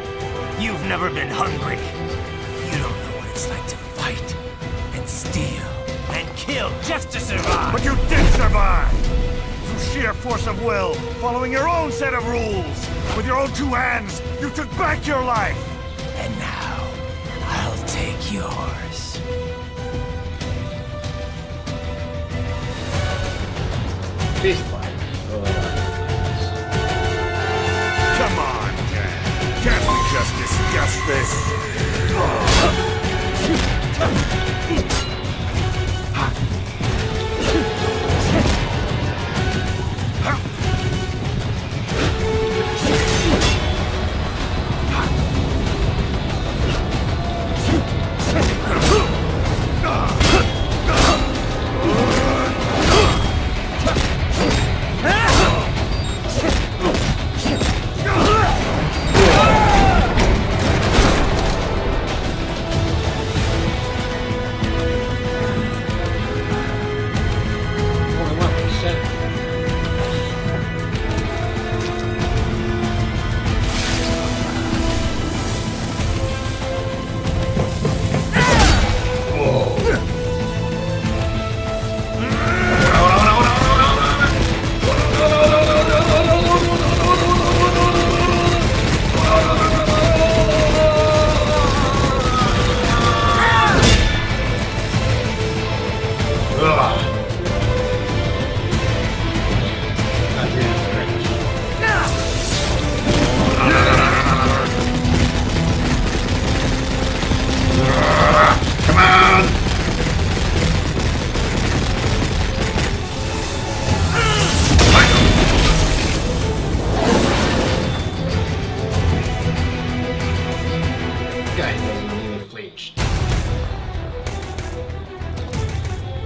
You've never been hungry. You don't know what it's like to fight and steal and kill just to survive. But you did survive! Through sheer force of will, following your own set of rules. With your own two hands, you took back your life. And now, I'll take yours. Fist fight. Come on, Jack. Can't we just discuss this?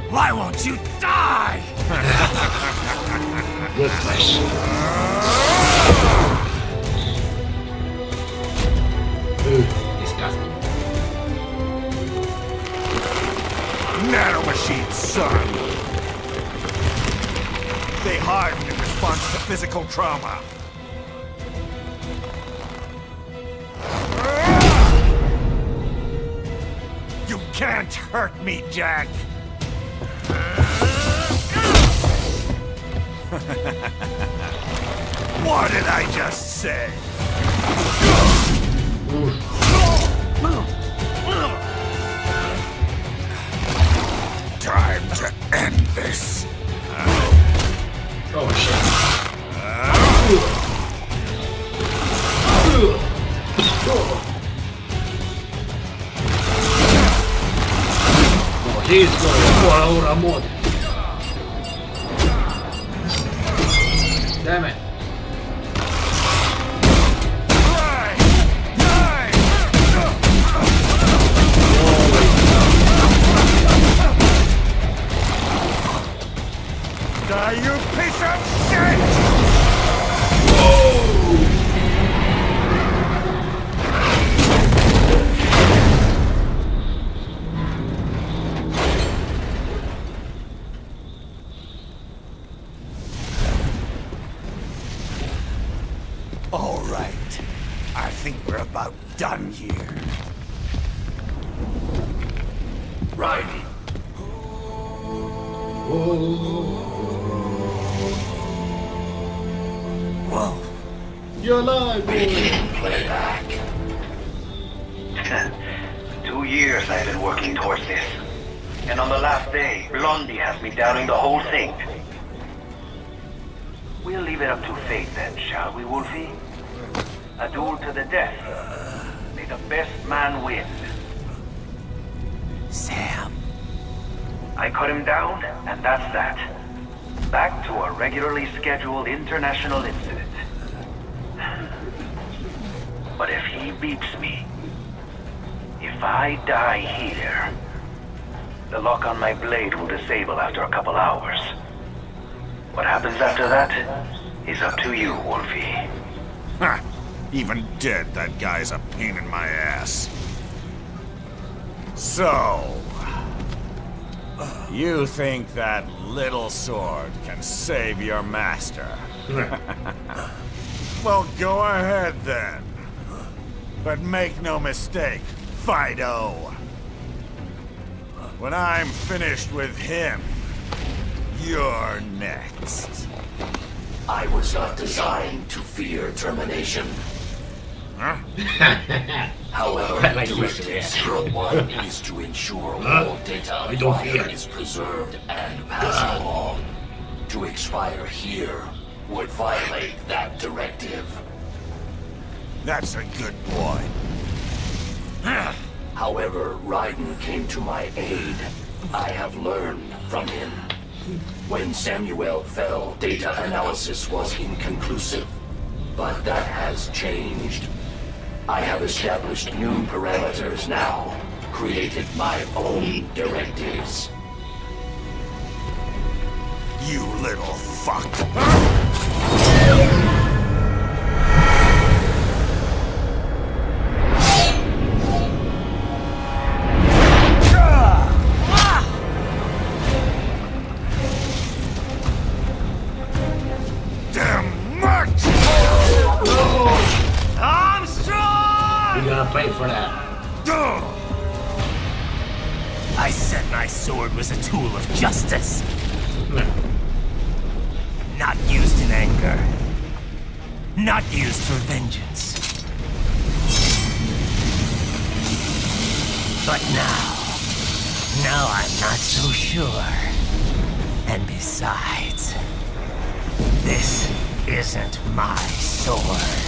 Why won't you die? Good question. Disgusting. Nanomachines, son! They harden in response to physical trauma. You can't hurt me, Jack! What did I just say? Time to end this. Oh shit. Oh, he's going ora mod. Damn it. Die, you piece of shit! All right. I think we're about done here. Riley. Whoa. You're alive, Begin playback. 2 years I've been working towards this. And on the last day, Blondie has me downing the whole thing. We'll leave it up to fate then, shall we, Wolfie? A duel to the death. May the best man win. Sam. I cut him down, and that's that. Back to a regularly scheduled international incident. But if he beats me, if I die here, the lock on my blade will disable after a couple hours. What happens after that is up to you, Wolfie. Ha! Even dead, that guy's a pain in my ass. So... you think that little sword can save your master? Well, go ahead then. But make no mistake, Fido. When I'm finished with him, you're next. I was not designed to fear termination. Huh? However, Like Directive 01 is to ensure all data acquired is preserved and passed along. To expire here would violate that directive. That's a good boy. However, Raiden came to my aid. I have learned from him. When Samuel fell, data analysis was inconclusive. But that has changed. I have established new parameters now, created my own directives. You little fuck. Pay for that. I said my sword was a tool of justice. Not used in anger. Not used for vengeance. But now I'm not so sure. And besides, this isn't my sword.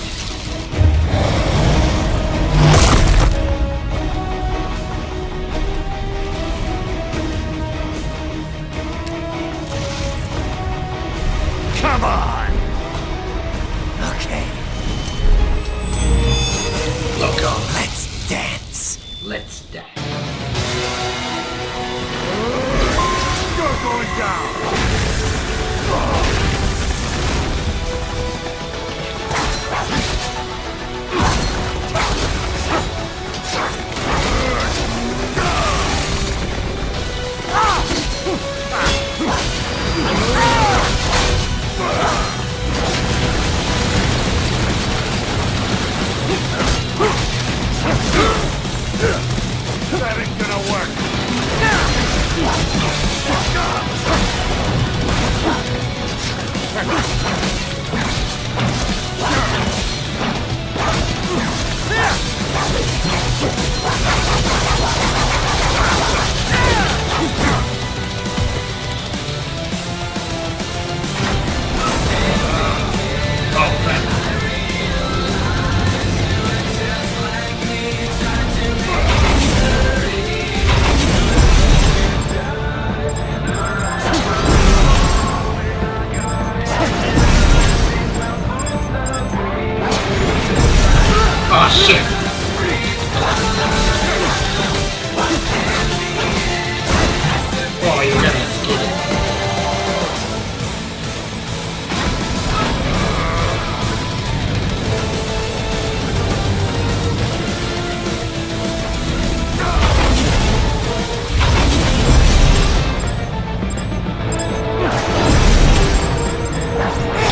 Come on! Okay. Look on. Let's dance. Let's dance. That ain't gonna work. Oh shit! Oh, you're gonna get it.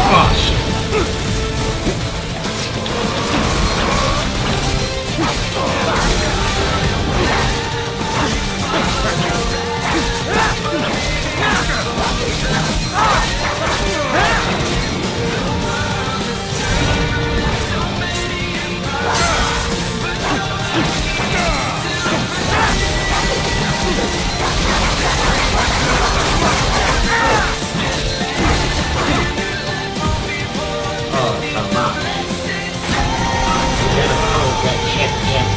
Oh shit! Oh, come on, man. You gotta hold that shit, yeah.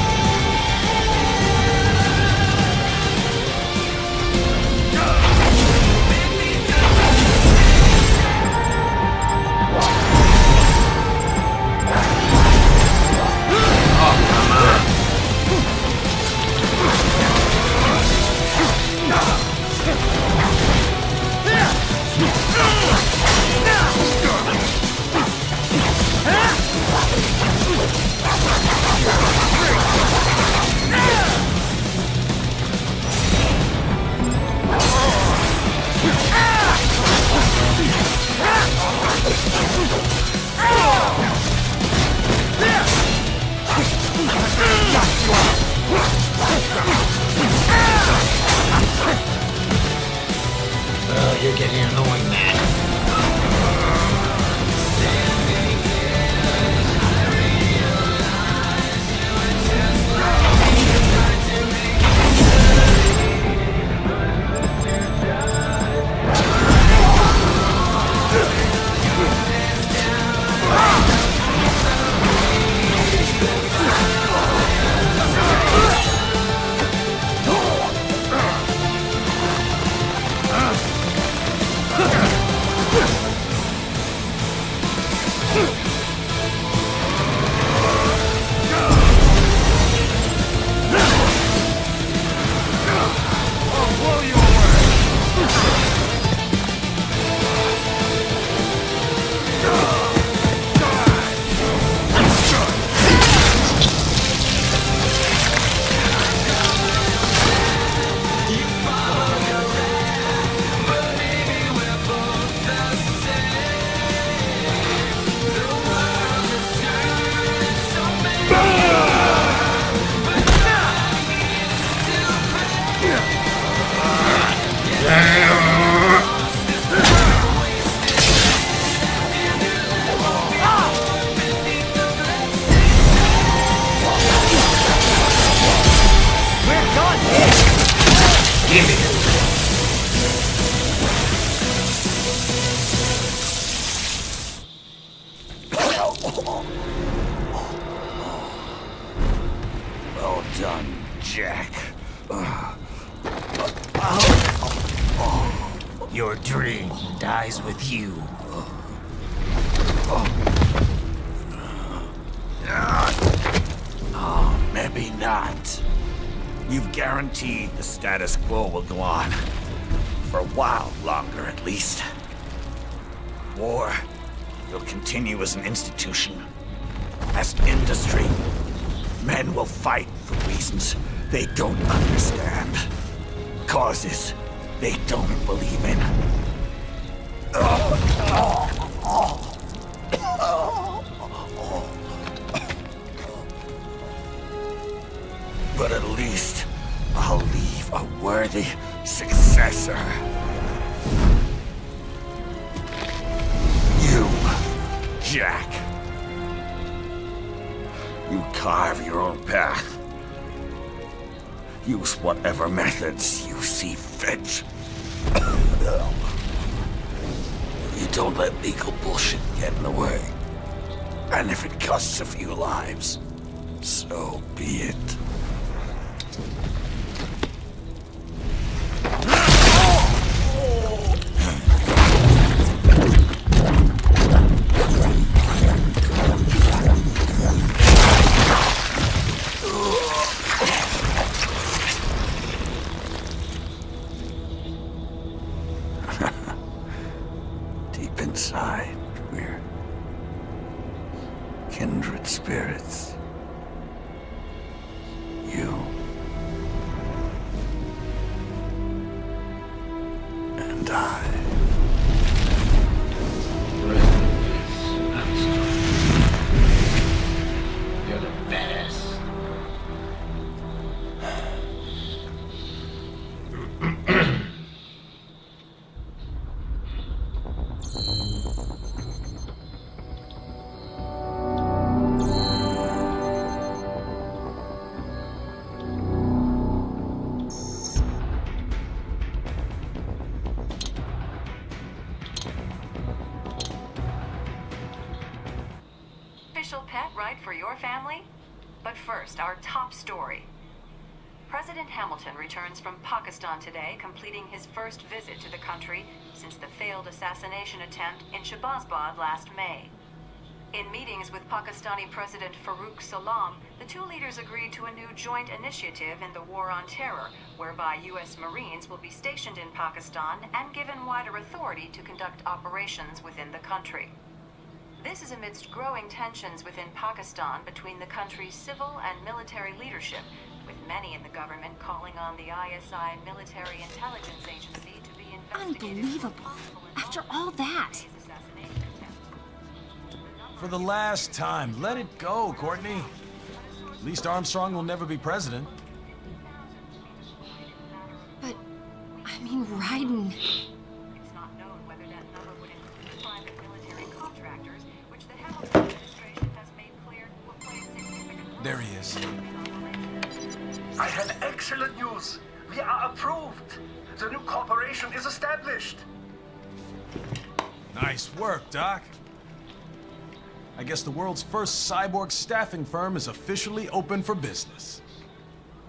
Oh, come on. Oh, you're getting annoying, man. Give me it. Well done, Jack. Your dream dies with you. Oh, maybe not. You've guaranteed the status quo will go on. For a while longer, at least. War will continue as an institution, as industry. Men will fight for reasons they don't understand. Causes they don't believe in. But at least I'll leave a worthy successor. You, Jack. You carve your own path. Use whatever methods you see fit. You don't let legal bullshit get in the way. And if it costs a few lives, so be it. Deep inside, we're kindred spirits. You and I. You're the badass. Official pet right for your family? But first, our top story. President Hamilton returns from Pakistan today, completing his first visit to the country since the failed assassination attempt in Shahbazbad last May. In meetings with Pakistani President Farooq Salam, the two leaders agreed to a new joint initiative in the war on terror, whereby U.S. Marines will be stationed in Pakistan and given wider authority to conduct operations within the country. This is amidst growing tensions within Pakistan between the country's civil and military leadership, with many in the government calling on the ISI military intelligence agency to be investigated. Unbelievable. After all that. For the last time, let it go, Courtney. At least Armstrong will never be president. But, I mean, Raiden. It's not known whether that number would include private military contractors, which the Hamilton administration has made clear will play a significant role. There he is. I have excellent news. We are approved. The new corporation is established. Nice work, Doc. I guess the world's first cyborg staffing firm is officially open for business.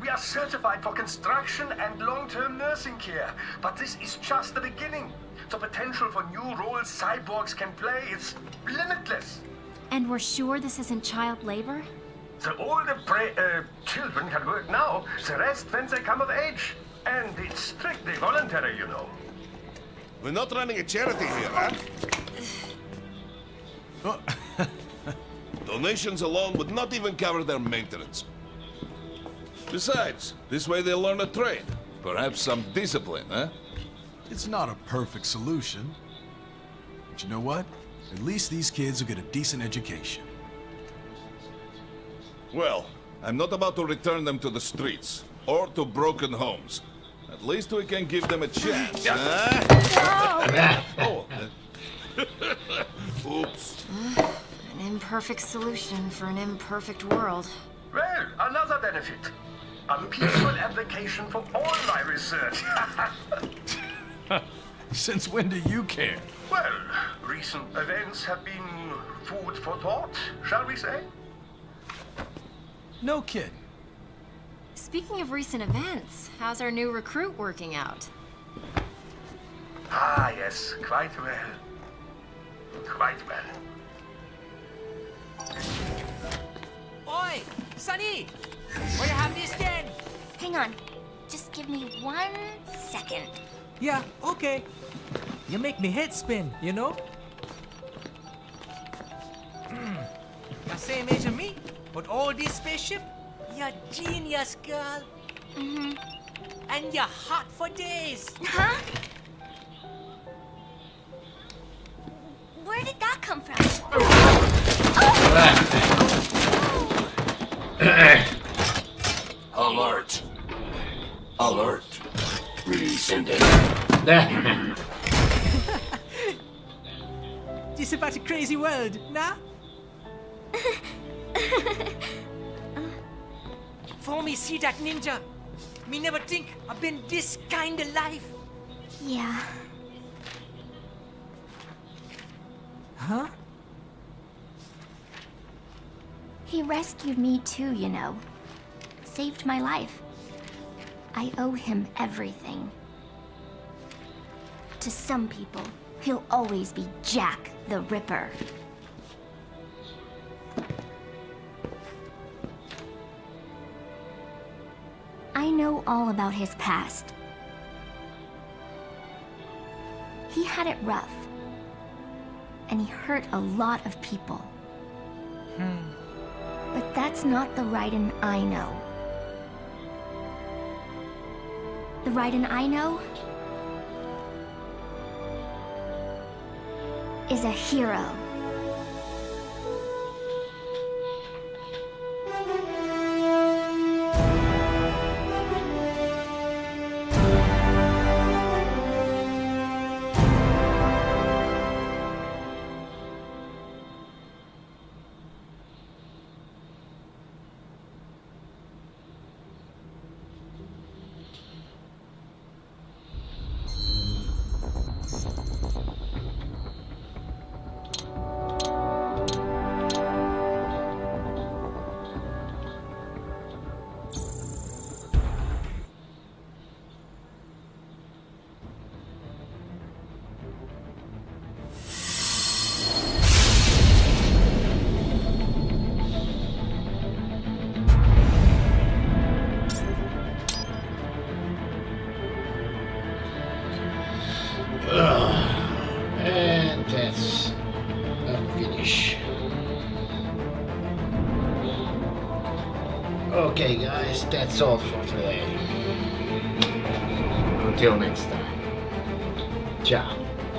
We are certified for construction and long-term nursing care, but this is just the beginning. The potential for new roles cyborgs can play is limitless. And we're sure this isn't child labor? The older children can work now, the rest when they come of age. And it's strictly voluntary, you know. We're not running a charity here, huh? Donations alone would not even cover their maintenance. Besides, this way they'll learn a trade. Perhaps some discipline, huh? It's not a perfect solution. But you know what? At least these kids will get a decent education. Well, I'm not about to return them to the streets, or to broken homes. At least we can give them a chance, huh? Oh. Oops. An imperfect solution for an imperfect world. Well, another benefit. A peaceful application for all my research. Since when do you care? Well, recent events have been food for thought, shall we say? No kidding. Speaking of recent events, how's our new recruit working out? Ah, yes, quite well. Quite well. Oi! Sonny! Where you have this then? Hang on. Just give me 1 second. Yeah, okay. You make me head spin, you know? The same age as me, but all this spaceship? You're genius, girl. Mm-hmm. And you're hot for days. Huh? Where did that come from? Alert. Alert. Rescinding. This about a crazy world, nah? For me see that ninja, me never think I've been this kind of life. Yeah. Huh? He rescued me too, you know. Saved my life. I owe him everything. To some people, he'll always be Jack the Ripper. I know all about his past. He had it rough. And he hurt a lot of people. But that's not the Raiden I know. The Raiden I know is a hero. And that's a finish. Okay guys, that's all for today. Until next time. Ciao.